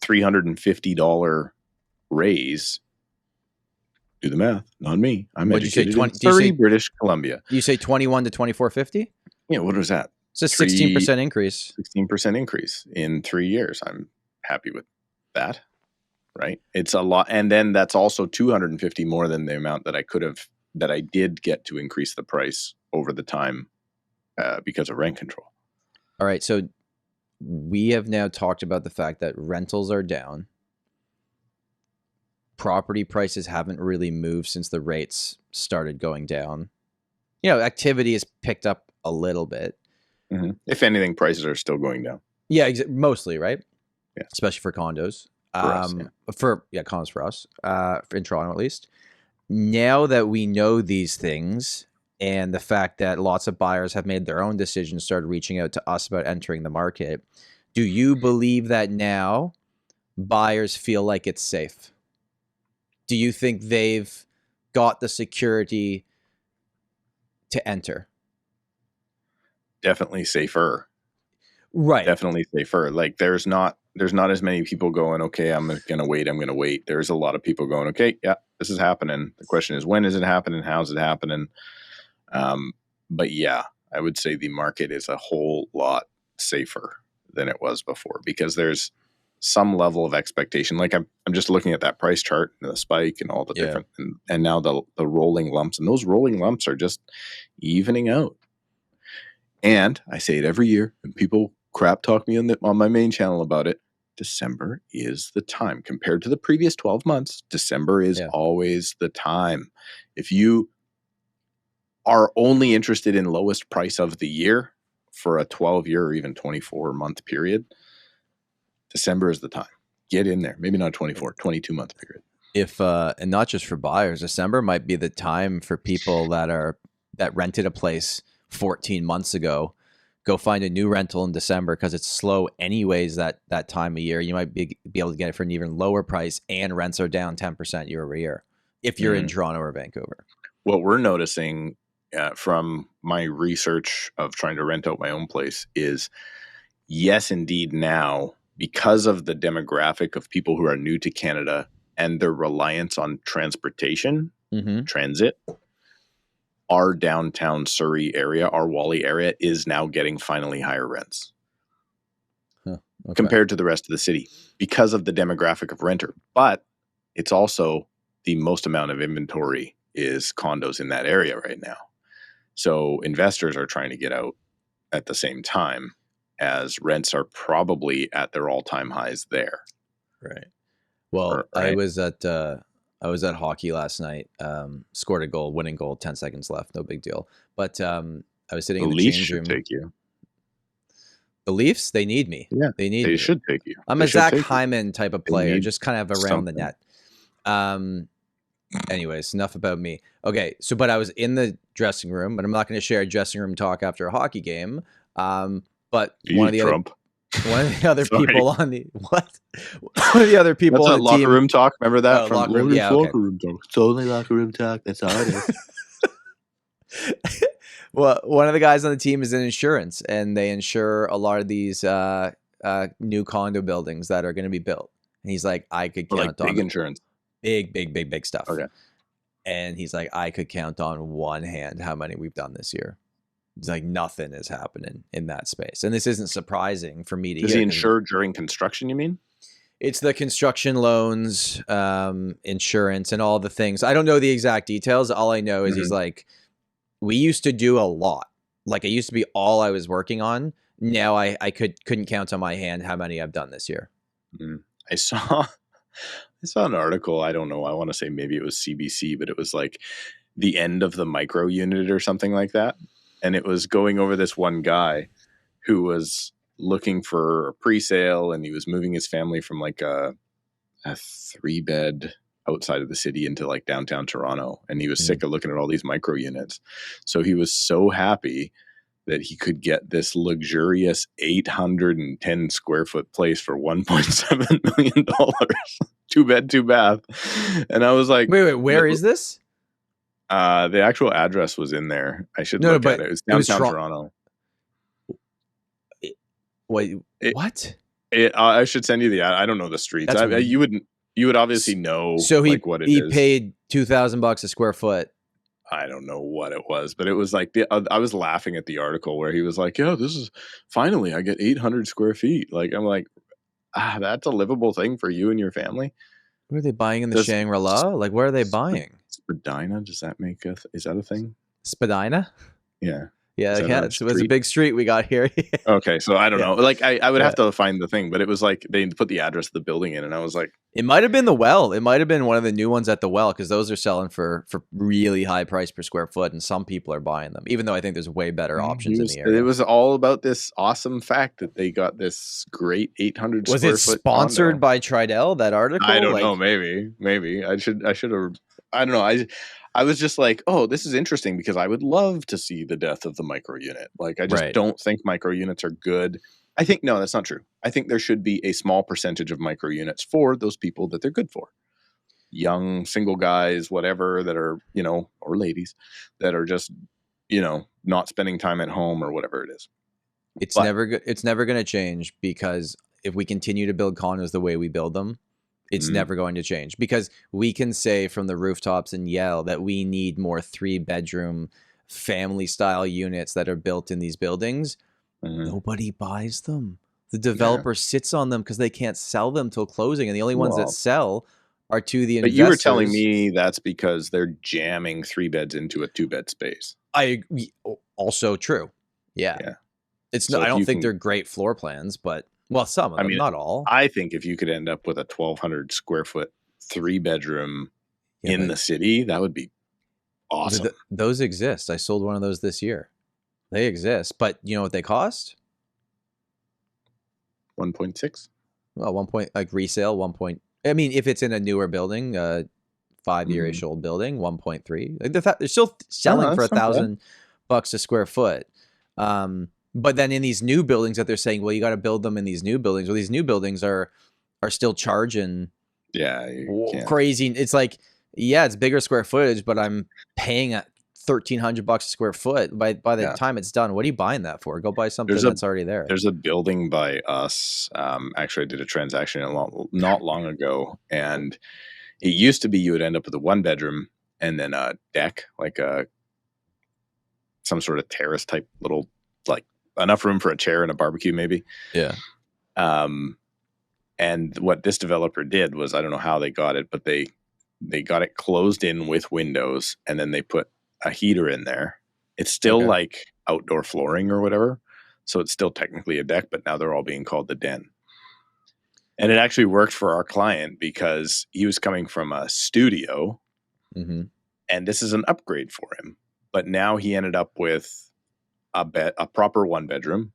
$350 raise. Do the math, not me. I'm What'd educated you say, in Surrey, British Columbia. You say 21 to 2,450? Yeah, what was that? It's a 16% increase. 16% increase in 3 years. I'm happy with that, right? It's a lot. And then that's also 250 more than the amount that I did get to increase the price over the time because of rent control. All right. So we have now talked about the fact that rentals are down. Property prices haven't really moved since the rates started going down. Activity has picked up a little bit. Mm-hmm. If anything, prices are still going down. Yeah, mostly, right? Yeah. Especially for condos. For us, condos for us, in Toronto at least. Now that we know these things and the fact that lots of buyers have made their own decisions, started reaching out to us about entering the market, do you believe that now buyers feel like it's safe? Do you think they've got the security to enter? Definitely safer. Right. Definitely safer. Like there's not as many people going, okay, I'm going to wait. There's a lot of people going, okay, yeah, this is happening. The question is, when is it happening? How's it happening? But yeah, I would say the market is a whole lot safer than it was before because there's some level of expectation. Like I'm just looking at that price chart and the spike and all the different, and now the rolling lumps, and those rolling lumps are just evening out. And I say it every year, and people crap talk me on my main channel about it. December is the time. Compared to the previous 12 months, December is always the time. If you are only interested in lowest price of the year for a 12-year or even 24-month period, December is the time. Get in there. Maybe not 24, 22-month period. And not just for buyers, December might be the time for people that rented a place 14 months ago. Go find a new rental in December because it's slow anyways that time of year. You might be able to get it for an even lower price, and rents are down 10% year over year if you're in Toronto or Vancouver. What we're noticing from my research of trying to rent out my own place is, yes, indeed, now, because of the demographic of people who are new to Canada and their reliance on transportation, transit, our downtown Surrey area, our Wally area, is now getting finally higher rents compared to the rest of the city because of the demographic of renter. But it's also the most amount of inventory is condos in that area right now. So investors are trying to get out at the same time as rents are probably at their all-time highs there. Right. Well, I was at hockey last night. Scored a goal, winning goal, 10 seconds left. No big deal. But I was sitting in the change room. Take you. The Leafs, they need me. Yeah, they should take you. I'm a Zach Hyman type of player, just kind of around the net. Anyways, enough about me. Okay, but I was in the dressing room, but I'm not going to share dressing room talk after a hockey game. But one of the other people on the one of the other people on the locker team, room talk. Remember that from locker room, locker room talk. It's only locker room talk. That's all it is. Well, one of the guys on the team is in insurance, and they insure a lot of these new condo buildings that are going to be built. And he's like, I could count on big insurance, big stuff. Okay. And he's like, I could count on one hand how many we've done this year. It's like nothing is happening in that space. And this isn't surprising for me to hear. Does he insure during construction, you mean? It's the construction loans, insurance, and all the things. I don't know the exact details. All I know is he's like, we used to do a lot. Like it used to be all I was working on. Now I couldn't count on my hand how many I've done this year. I saw an article. I don't know. I want to say maybe it was CBC, but it was like the end of the micro unit or something like that. and it was going over this one guy who was looking for a pre-sale, and he was moving his family from like a 3-bed outside of the city into like downtown Toronto, and he was sick of looking at all these micro units. So he was so happy that he could get this luxurious 810 square foot place for $1.7 million. 2-bed, 2-bath. And I was like, wait, where is this? The actual address was in there. I should look at it. It was downtown Toronto. Wait, what? I should send you the. I don't know the streets. You would obviously know. So like what it is. He paid $2,000 a square foot. I don't know what it was, but it was like I was laughing at the article where he was like, "Yeah, this is finally I get 800 square feet." Like I'm like, that's a livable thing for you and your family. What are they buying in the Shangri-La? Like, where are they buying? Spadina? Does that make is that a thing? Spadina? Yeah. Yeah, it was a big street we got here. Okay, so I don't know. Like I would have to find the thing, but it was like they put the address of the building in, and I was like, it might have been the Well. It might have been one of the new ones at the Well, because those are selling for really high price per square foot, and some people are buying them. Even though I think there's way better options in the area. It was all about this awesome fact that they got this great 800 square foot. Was it sponsored by Tridel? That article? I don't know. Maybe I should have. I don't know. I was just like, oh, this is interesting because I would love to see the death of the micro unit. Like, I just don't think micro units are good. I think, no, that's not true. I think there should be a small percentage of micro units for those people that they're good for. Young, single guys, whatever, that are, or ladies that are just, not spending time at home or whatever it is. It's never going to change, because if we continue to build condos the way we build them, it's never going to change, because we can say from the rooftops and yell that we need more 3-bedroom family style units that are built in these buildings. Nobody buys them. The developer sits on them because they can't sell them till closing. And the only ones that sell are to the investors. But you were telling me that's because they're jamming 3 beds into a 2-bed space. Also true. Yeah. It's I don't think they're great floor plans, but some of them, not all. I think if you could end up with a 1,200 square foot 3-bedroom in the city, that would be awesome. Those exist. I sold one of those this year. They exist, but you know what they cost? 1.6. Well, 1 point, like resale 1 point. I mean, if it's in a newer building, 5-year-ish old building, 1.3. Like they're still selling for $1,000 a square foot. But then in these new buildings that they're saying, well, you got to build them in these new buildings. Well, these new buildings are still charging crazy. It's like, it's bigger square footage, but I'm paying at $1,300 a square foot. By the time it's done, what are you buying that for? Go buy something that's already there. There's a building by us. Actually, I did a transaction not long ago, and it used to be you would end up with a 1-bedroom and then a deck, like some sort of terrace type little, like, enough room for a chair and a barbecue, maybe. Yeah. And what this developer did was, I don't know how they got it, but they got it closed in with windows, and then they put a heater in there. It's still like outdoor flooring or whatever. So it's still technically a deck, but now they're all being called the den. And it actually worked for our client because he was coming from a studio, and this is an upgrade for him. But now he ended up with a proper 1-bedroom,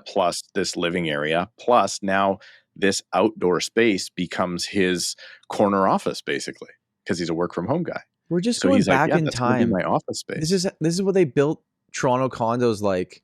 plus this living area, plus now this outdoor space becomes his corner office, basically, because he's a work from home guy. We're just going back in time. My office space. This is what they built Toronto condos like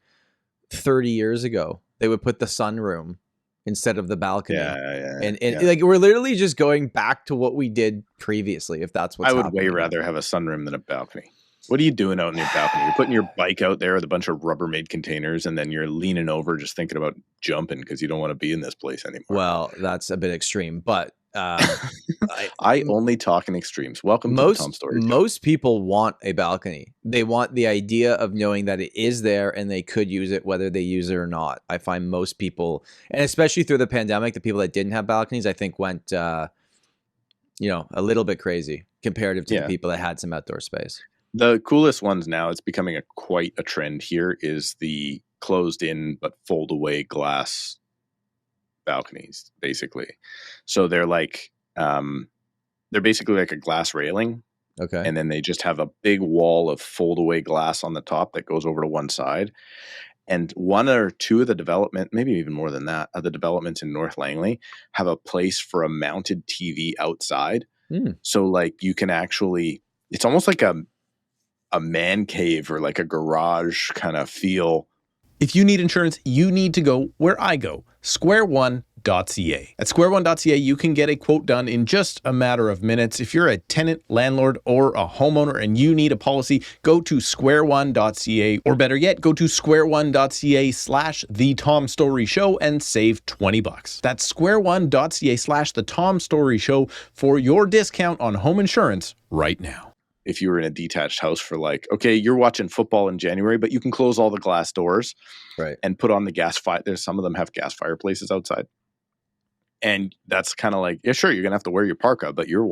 30 years ago. They would put the sunroom instead of the balcony. And like, we're literally just going back to what we did previously, if that's what's happening. I would way rather have a sunroom than a balcony. What are you doing out in your balcony? You're putting your bike out there with a bunch of Rubbermaid containers, and then you're leaning over just thinking about jumping because you don't want to be in this place anymore. Well, that's a bit extreme, but I only talk in extremes. Welcome to the Tom Storey Show. Most people want a balcony. They want the idea of knowing that it is there and they could use it whether they use it or not. I find most people, and especially through the pandemic, the people that didn't have balconies, I think went a little bit crazy comparative to the people that had some outdoor space. The coolest ones now, it's becoming quite a trend here, is the closed in but fold away glass balconies, basically. So they're like they're basically like a glass railing, Okay. And then they just have a big wall of fold-away glass on the top that goes over to one side. And one or two of the development, maybe even more than that, of the developments in North Langley have a place for a mounted TV outside. So like you can actually, it's almost like a man cave or like a garage kind of feel. If you need insurance, you need to go where I go, squareone.ca. At squareone.ca, you can get a quote done in just a matter of minutes. If you're a tenant, landlord, or a homeowner and you need a policy, go to squareone.ca, or better yet, go to squareone.ca/The Tom Storey Show and save $20. That's squareone.ca/The Tom Storey Show for your discount on home insurance right now. If you were in a detached house for like, okay, you're watching football in January, but you can close all the glass doors, right, and put on the gas fire. There's some of them have gas fireplaces outside. And that's kind of like, yeah, sure, you're going to have to wear your parka, but you're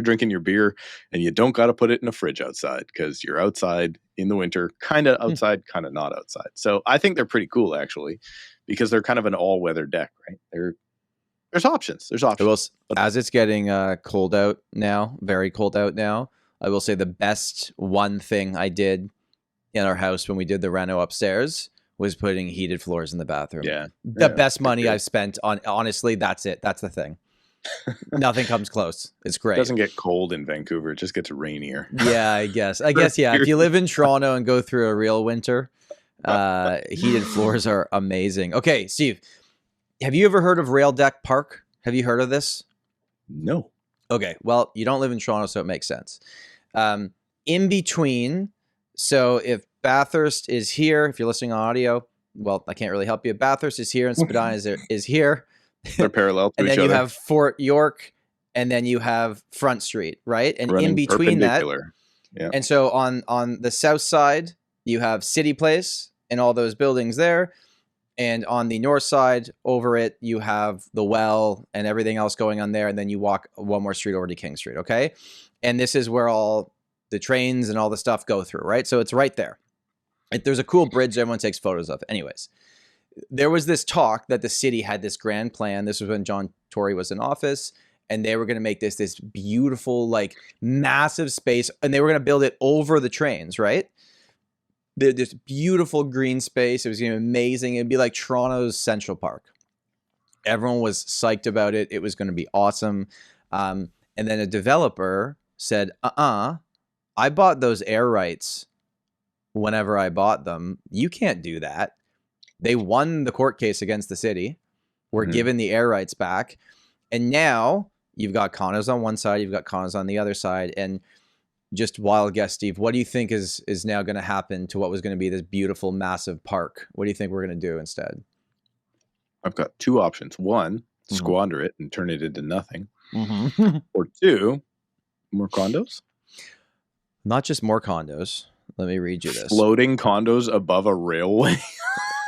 drinking your beer, and you don't got to put it in a fridge outside because you're outside in the winter, kind of outside, kind of not outside. So I think they're pretty cool, actually, because they're kind of an all-weather deck, right? There's options. There's options. As it's getting cold out now, very cold out now, I will say the best one thing I did in our house when we did the reno upstairs was putting heated floors in the bathroom. Yeah. The best money I've spent on, honestly, that's it. That's the thing. Nothing comes close. It's great. It doesn't get cold in Vancouver. It just gets rainier. Yeah, I guess, yeah. If you live in Toronto and go through a real winter, heated floors are amazing. Okay, Steve, have you ever heard of Rail Deck Park? Have you heard of this? No. Okay, well, you don't live in Toronto, so it makes sense. In between, so if Bathurst is here, if you're listening on audio, well, I can't really help you. Bathurst is here and Spadina is here. They're parallel to and each then other. you have Fort York, and then you have Front Street, right? And Running in between that, yeah. And so on the south side, you have City Place and all those buildings there. And on the north side, over it, you have the Well and everything else going on there. And then you walk one more street over to King Street, okay? And this is where all the trains and all the stuff go through, right? So it's right there. There's a cool bridge everyone takes photos of. Anyways, there was this talk that the city had this grand plan. This was when John Tory was in office. And they were going to make this beautiful, like, massive space. And they were going to build it over the trains, right? This beautiful green space. It was going to be amazing. It'd be like Toronto's Central Park. Everyone was psyched about it. It was going to be awesome. And then a developer said, I bought those air rights whenever I bought them. You can't do that. They won the court case against the city. We're given the air rights back. And now you've got condos on one side, you've got condos on the other side. And just wild guess, Steve, what do you think is now going to happen to what was going to be this beautiful, massive park? What do you think we're going to do instead? I've got two options. One, squander it and turn it into nothing. Or two, more condos. Not just more condos. Let me read you this. Floating condos above a railway.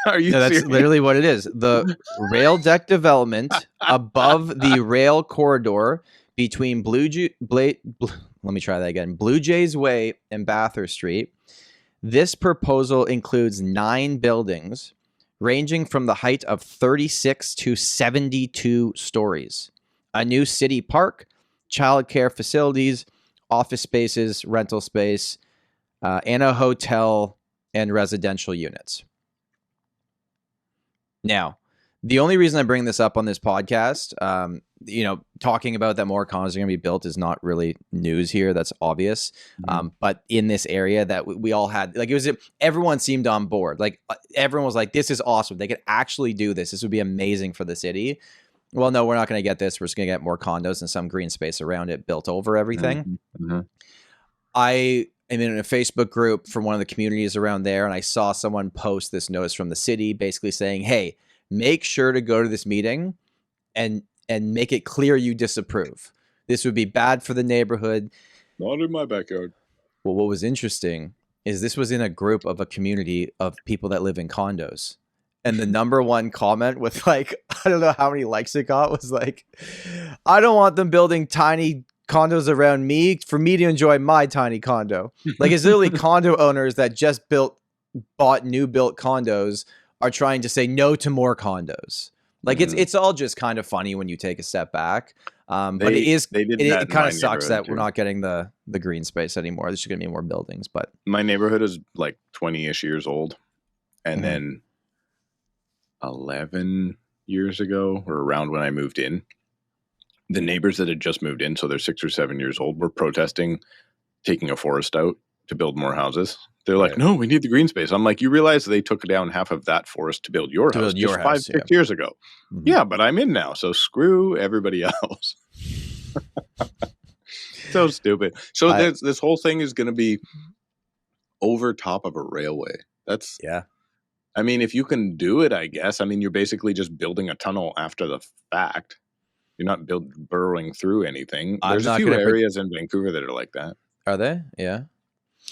Are you serious? That's literally what it is. The rail deck development above the rail corridor between Blue Jays Way and Bathurst Street. This proposal includes 9 buildings ranging from the height of 36 to 72 stories, a new city park, childcare facilities, office spaces, rental space, and a hotel and residential units. Now, the only reason I bring this up on this podcast, talking about that more condos are going to be built is not really news here. That's obvious. But in this area that we all had, like, everyone seemed on board. Like, everyone was like, this is awesome. They could actually do this. This would be amazing for the city. Well, no, we're not going to get this. We're just going to get more condos and some green space around it built over everything. I am in a Facebook group from one of the communities around there, and I saw someone post this notice from the city basically saying, hey, make sure to go to this meeting and make it clear you disapprove. This would be bad for the neighborhood. Not in my backyard. Well, what was interesting is this was in a group of a community of people that live in condos. And the number one comment with, like, I don't know how many likes it got, was like, I don't want them building tiny condos around me for me to enjoy my tiny condo. Like, it's literally condo owners that just bought new built condos are trying to say no to more condos. Like it's all just kind of funny when you take a step back. But it kind of sucks that we're not getting the green space anymore. There's going to be more buildings, but my neighborhood is like 20-ish years old. And then 11 years ago, or around when I moved in, the neighbors that had just moved in, so they're 6 or 7 years old, were protesting taking a forest out to build more houses. They're like, no, we need the green space. I'm like, you realize they took down half of that forest to build your house just 5-6 years ago. Yeah, but I'm in now, so screw everybody else. So stupid. So this whole thing is going to be over top of a railway. That's I mean, if you can do it, I guess. I mean, you're basically just building a tunnel after the fact. You're not burrowing through anything. There's a few areas in Vancouver that are like that. Are they? Yeah.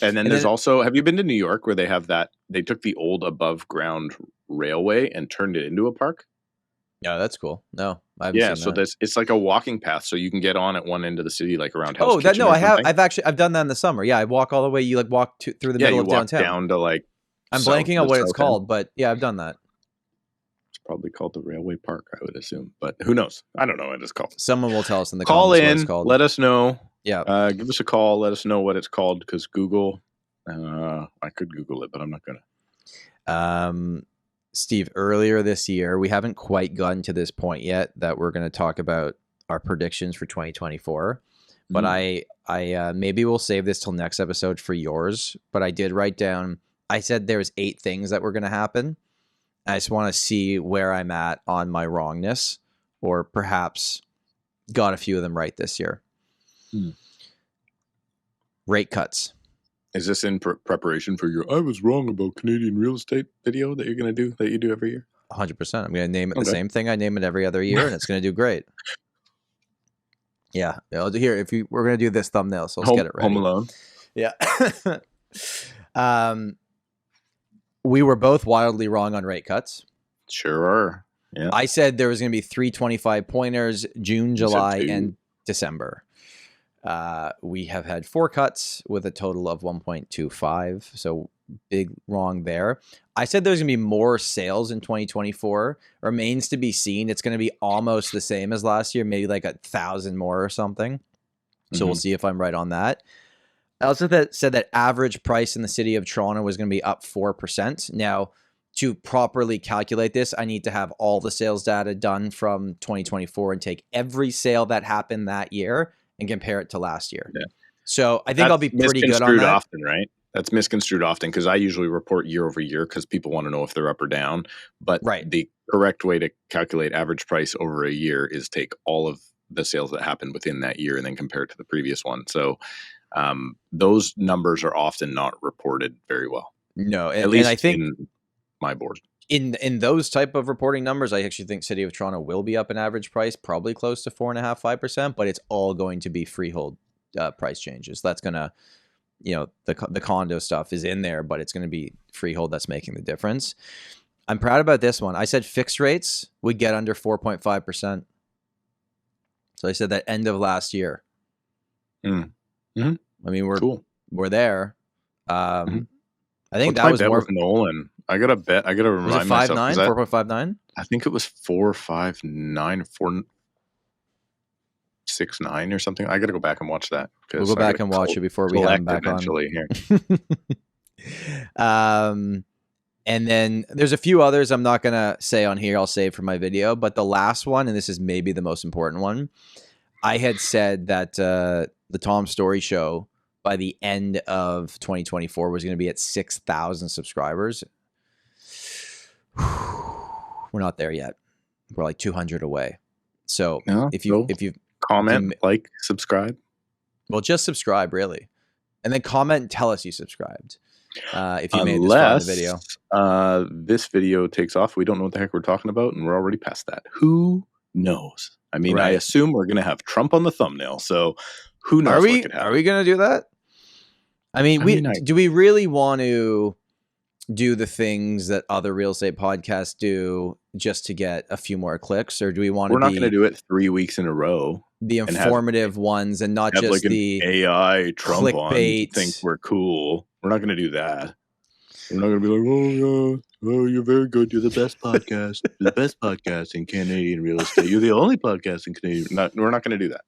And then there's also, have you been to New York where they have that? They took the old above ground railway and turned it into a park. Yeah, that's cool. No, I haven't seen that. It's like a walking path, so you can get on at one end of the city, like around Hell's Kitchen. I've done that in the summer. Yeah, I walk all the way. You like walk through the middle of downtown. Down to like. I'm blanking on what it's called, but yeah, I've done that. It's probably called the Railway Park, I would assume, but who knows? I don't know what it's called. Someone will tell us in the comments what it's called. Let us know. Yeah, give us a call. Let us know what it's called, because Google. I could Google it, but I'm not gonna. Steve, earlier this year, we haven't quite gotten to this point yet that we're going to talk about our predictions for 2024. But I maybe we'll save this till next episode for yours. But I did write down. I said there's 8 things that were going to happen. I just want to see where I'm at on my wrongness, or perhaps got a few of them right this year. Rate cuts. Is this in preparation for your I was wrong about Canadian real estate video that you're going to do, that you do every year? 100%. I'm going to name it the same thing I name it every other year, and it's going to do great. Yeah. Here, we're going to do this thumbnail, so let's get it ready. Home Alone. Yeah. We were both wildly wrong on rate cuts. Sure are. Yeah. I said there was going to be 325 pointers June, July, and December. We have had 4 cuts with a total of 1.25. So big wrong there. I said there's going to be more sales in 2024. Remains to be seen. It's going to be almost the same as last year, maybe like 1,000 more or something. So we'll see if I'm right on that. I also said that average price in the city of Toronto was going to be up 4%. Now, to properly calculate this, I need to have all the sales data done from 2024 and take every sale that happened that year and compare it to last year. Yeah. So I think I'll be pretty good on that. Often, right? That's misconstrued often, because I usually report year over year because people want to know if they're up or down. But the correct way to calculate average price over a year is take all of the sales that happened within that year and then compare it to the previous one. So those numbers are often not reported very well. No, at least I think in my board. In those type of reporting numbers, I actually think City of Toronto will be up in average price, probably close to 4.5-5%, but it's all going to be freehold price changes. That's gonna, the condo stuff is in there, but it's going to be freehold that's making the difference. I'm proud about this one. I said fixed rates would get under 4.5%. So I said that end of last year. I mean, we're there. I think that was more Nolan. I got to bet. I got to remind myself. 4.59? I think it was 4.59, 4.69 or something. I got to go back and watch that. We'll go back and watch it before we have him back on. Here. And then there's a few others I'm not going to say on here. I'll save for my video. But the last one, and this is maybe the most important one, I had said that the Tom Storey Show by the end of 2024 was going to be at 6,000 subscribers. We're not there yet. We're like 200 away. So if you comment, like, subscribe. Well, just subscribe, really. And then comment and tell us you subscribed. If you made this far in the video. This video takes off. We don't know what the heck we're talking about, and we're already past that. Who knows? I mean, I assume we're going to have Trump on the thumbnail, so who knows what could happen. Are we going to do that? I mean, do we really want to do the things that other real estate podcasts do just to get a few more clicks, or do we want to? We're not going to do it 3 weeks in a row. The informative ones, and not just like the AI Trump clickbait. on think we're cool. We're not going to do that. We're not going to be like, oh, you're very good. You're the best podcast. You're the best podcast in Canadian real estate. You're the only podcast in Canadian. We're not going to do that.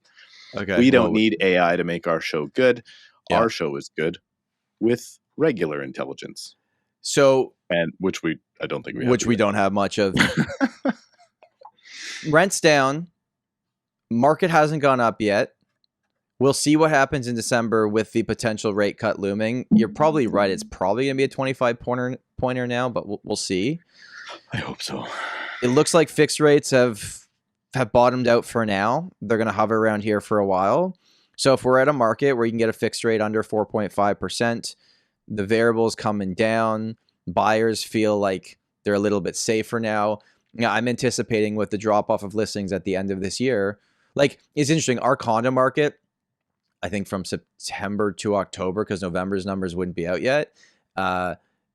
Okay. We don't need AI to make our show good. Yeah. Our show is good with regular intelligence. So, and which I don't think we have. Which we don't have much of. Rent's down. Market hasn't gone up yet. We'll see what happens in December with the potential rate cut looming. You're probably right. It's probably going to be a 25 pointer now, but we'll see. I hope so. It looks like fixed rates have bottomed out for now. They're going to hover around here for a while. So if we're at a market where you can get a fixed rate under 4.5%, the variable's coming down. Buyers feel like they're a little bit safer now. I'm anticipating with the drop off of listings at the end of this year. Like, it's interesting. Our condo market, I think from September to October, because November's numbers wouldn't be out yet,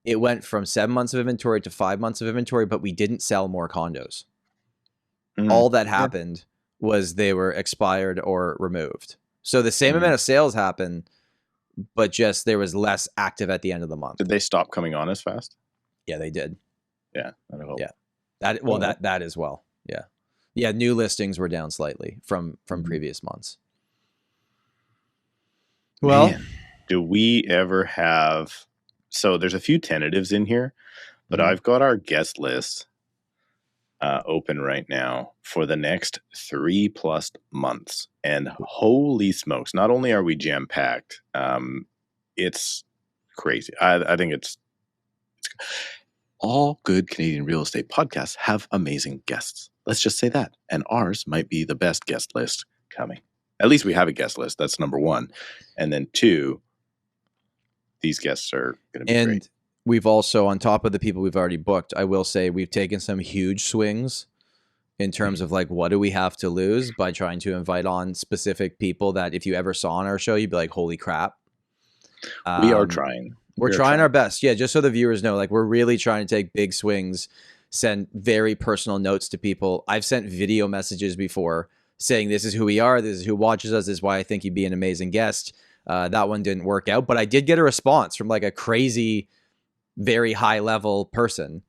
it went from 7 months of inventory to 5 months of inventory, but we didn't sell more condos. All that happened was they were expired or removed. So the same amount of sales happened, but just there was less active at the end of the month. Did they stop coming on as fast? Yeah, they did. Yeah, I hope. Yeah, that as well. Yeah, yeah. New listings were down slightly from previous months. Well, man, do we ever have? So there's a few tentatives in here, but I've got our guest list open right now for the next 3+ months, and holy smokes! Not only are we jam packed, it's crazy. I think it's all good Canadian real estate podcasts have amazing guests. Let's just say that, and ours might be the best guest list coming. At least we have a guest list. That's number one. And then 2, these guests are going to be great. And we've also, on top of the people we've already booked, I will say we've taken some huge swings in terms of like, what do we have to lose by trying to invite on specific people that if you ever saw on our show, you'd be like, holy crap. We are trying. We're trying our best. Yeah, just so the viewers know, like, we're really trying to take big swings, send very personal notes to people. I've sent video messages before saying this is who we are, this is who watches us, this is why I think you'd be an amazing guest. That one didn't work out, but I did get a response from like a crazy, very high level person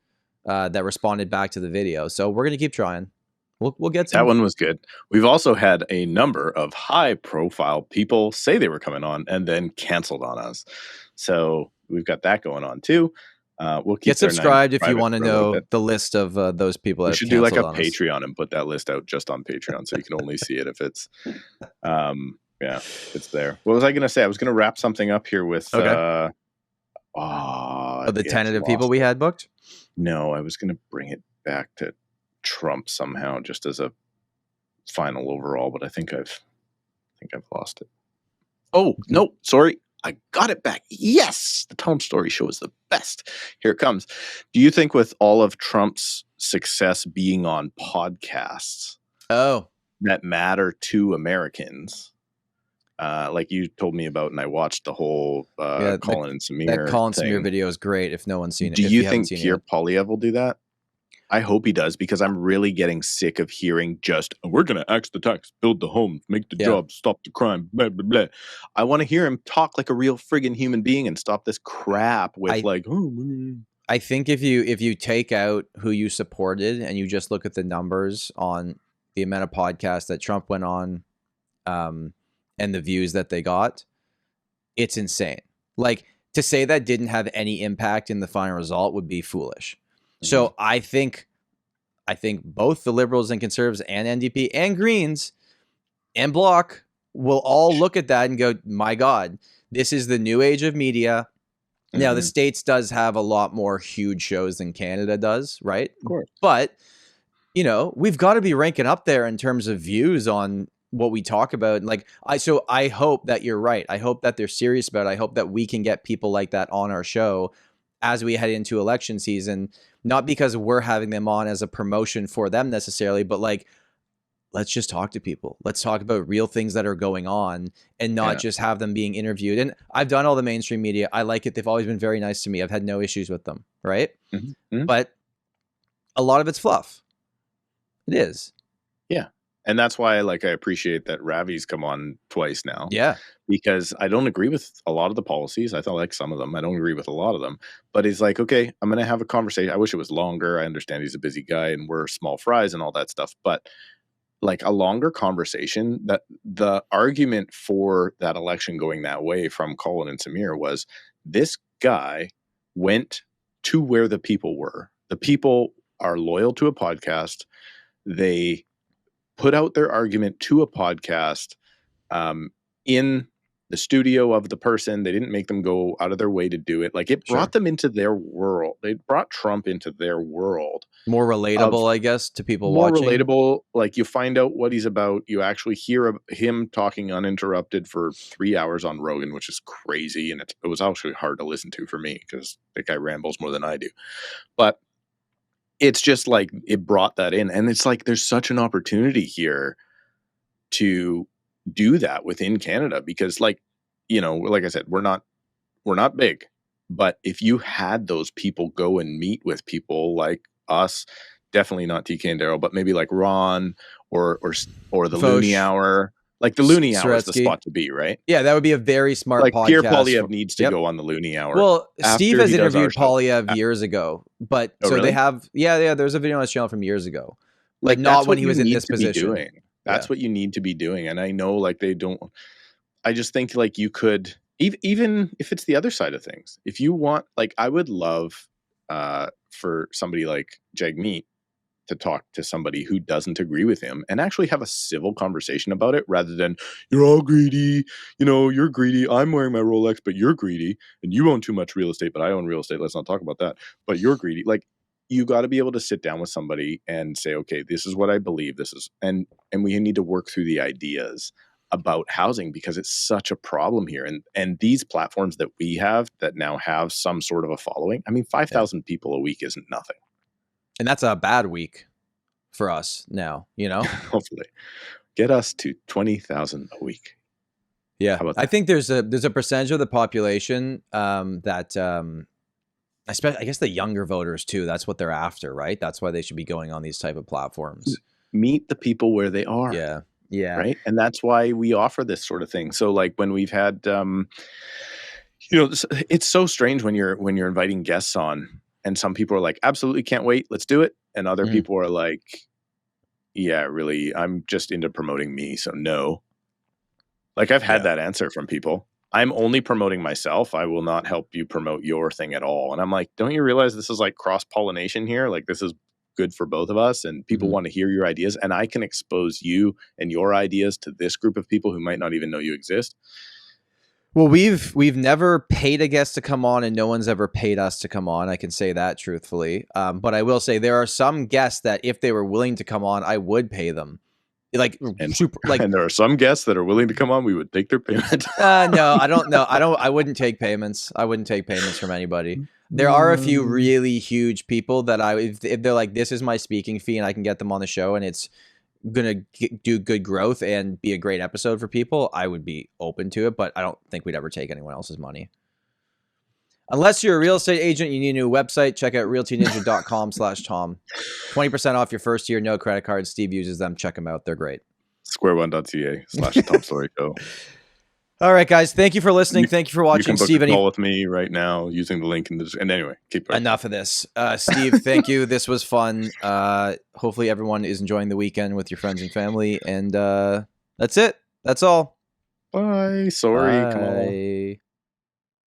that responded back to the video. So we're going to keep trying. We'll get some. That one was good. We've also had a number of high profile people say they were coming on and then canceled on us. So we've got that going on too. We'll keep get subscribed if you want to know the list of those people that we should do like a Patreon and put that list out just on Patreon so you can only see it if it's it's there. What was I gonna say? I was gonna wrap something up here with the tentative people we had booked. No, I was gonna bring it back to Trump somehow just as a final overall, but I think I've lost it. Oh no, sorry. I got it back. Yes, the Tom Storey Show is the best. Here it comes. Do you think with all of Trump's success being on podcasts that matter to Americans, like you told me about, and I watched the whole Colin and Samir. That Colin Samir video is great if no one's seen it. Do you think Pierre Poilievre will do that? I hope he does, because I'm really getting sick of hearing just, we're going to axe the tax, build the home, make the job, stop the crime, blah, blah, blah. I want to hear him talk like a real friggin' human being and stop this crap with I think if you take out who you supported and you just look at the numbers on the amount of podcasts that Trump went on and the views that they got, it's insane. Like, to say that didn't have any impact in the final result would be foolish. So I think both the Liberals and Conservatives and NDP and Greens and Bloc will all look at that and go, my God, this is the new age of media. Now, the States does have a lot more huge shows than Canada does, right? Of course. But, we've got to be ranking up there in terms of views on what we talk about. Like, so I hope that you're right. I hope that they're serious about it. I hope that we can get people like that on our show as we head into election season, not because we're having them on as a promotion for them necessarily, but like, let's just talk to people. Let's talk about real things that are going on and not just have them being interviewed. And I've done all the mainstream media. I like it. They've always been very nice to me. I've had no issues with them. Right. But a lot of it's fluff. It is. Yeah. And that's why, like, I appreciate that Ravi's come on twice now. Yeah. Because I don't agree with a lot of the policies. I like some of them. I don't agree with a lot of them. But he's like, okay, I'm going to have a conversation. I wish it was longer. I understand he's a busy guy and we're small fries and all that stuff. But like a longer conversation, that the argument for that election going that way from Colin and Samir was this guy went to where the people were. The people are loyal to a podcast. They put out their argument to a podcast in the studio of the person. They didn't make them go out of their way to do it. Like it brought them into their world. They brought Trump into their world. More relatable, I guess, to people more watching. More relatable. Like you find out what he's about. You actually hear him talking uninterrupted for 3 hours on Rogan, which is crazy. And it was actually hard to listen to for me because the guy rambles more than I do. But it's just like it brought that in. And it's like there's such an opportunity here to do that within Canada because, like, you know, like I said, we're not big, but if you had those people go and meet with people like us, definitely not TK and Daryl, but maybe like Ron or the Looney Hour. Like the Looney Hour is the spot to be, right? Yeah, that would be a very smart like podcast. Pierre Poilievre needs to go on the Looney Hour. Well, Steve has interviewed Poilievre years ago, but really? They have, there's a video on his channel from years ago, like not when he was in this position. That's what you need to be doing. And I know like they don't, I just think like you could, even if it's the other side of things, if you want, like I would love for somebody like Jagmeet to talk to somebody who doesn't agree with him and actually have a civil conversation about it rather than you're all greedy, you know, you're greedy. I'm wearing my Rolex, but you're greedy and you own too much real estate, but I own real estate. Let's not talk about that. But you're greedy. Like you got to be able to sit down with somebody and say, okay, this is what I believe. This is, and we need to work through the ideas about housing because it's such a problem here. And these platforms that we have that now have some sort of a following, I mean, 5,000 people a week isn't nothing. And that's a bad week for us now, you know? Hopefully. Get us to 20,000 a week. Yeah. I think there's a percentage of the population that I guess the younger voters too, that's what they're after, right? That's why they should be going on these type of platforms. Meet the people where they are. Yeah. Yeah. Right. And that's why we offer this sort of thing. So like when we've had, you know, it's so strange when you're inviting guests on and some people are like, absolutely can't wait. Let's do it. And other people are like, yeah, really, I'm just into promoting me. So no, like I've had that answer from people. I'm only promoting myself. I will not help you promote your thing at all. And I'm like, don't you realize this is like cross-pollination here? Like this is good for both of us and people want to hear your ideas and I can expose you and your ideas to this group of people who might not even know you exist. Well, we've never paid a guest to come on and no one's ever paid us to come on. I can say that truthfully. But I will say there are some guests that if they were willing to come on, I would pay them. And there are some guests that are willing to come on. We would take their payment. No, I don't know. I wouldn't take payments. I wouldn't take payments from anybody. There are a few really huge people that if they're like, this is my speaking fee and I can get them on the show and it's going to do good growth and be a great episode for people, I would be open to it, but I don't think we'd ever take anyone else's money. Unless you're a real estate agent, you need a new website, check out realtyninja.com/Tom. 20% off your first year, no credit cards. Steve uses them. Check them out. They're great. square1.ca/Tom Storey Show. All right, guys. Thank you for listening. Thank you for watching. You can book Steve, a call with me right now using the link in the. And anyway, keep going. Enough of this. Steve, thank you. This was fun. Hopefully, everyone is enjoying the weekend with your friends and family. And that's it. That's all. Bye. Sorry. Bye. Come on.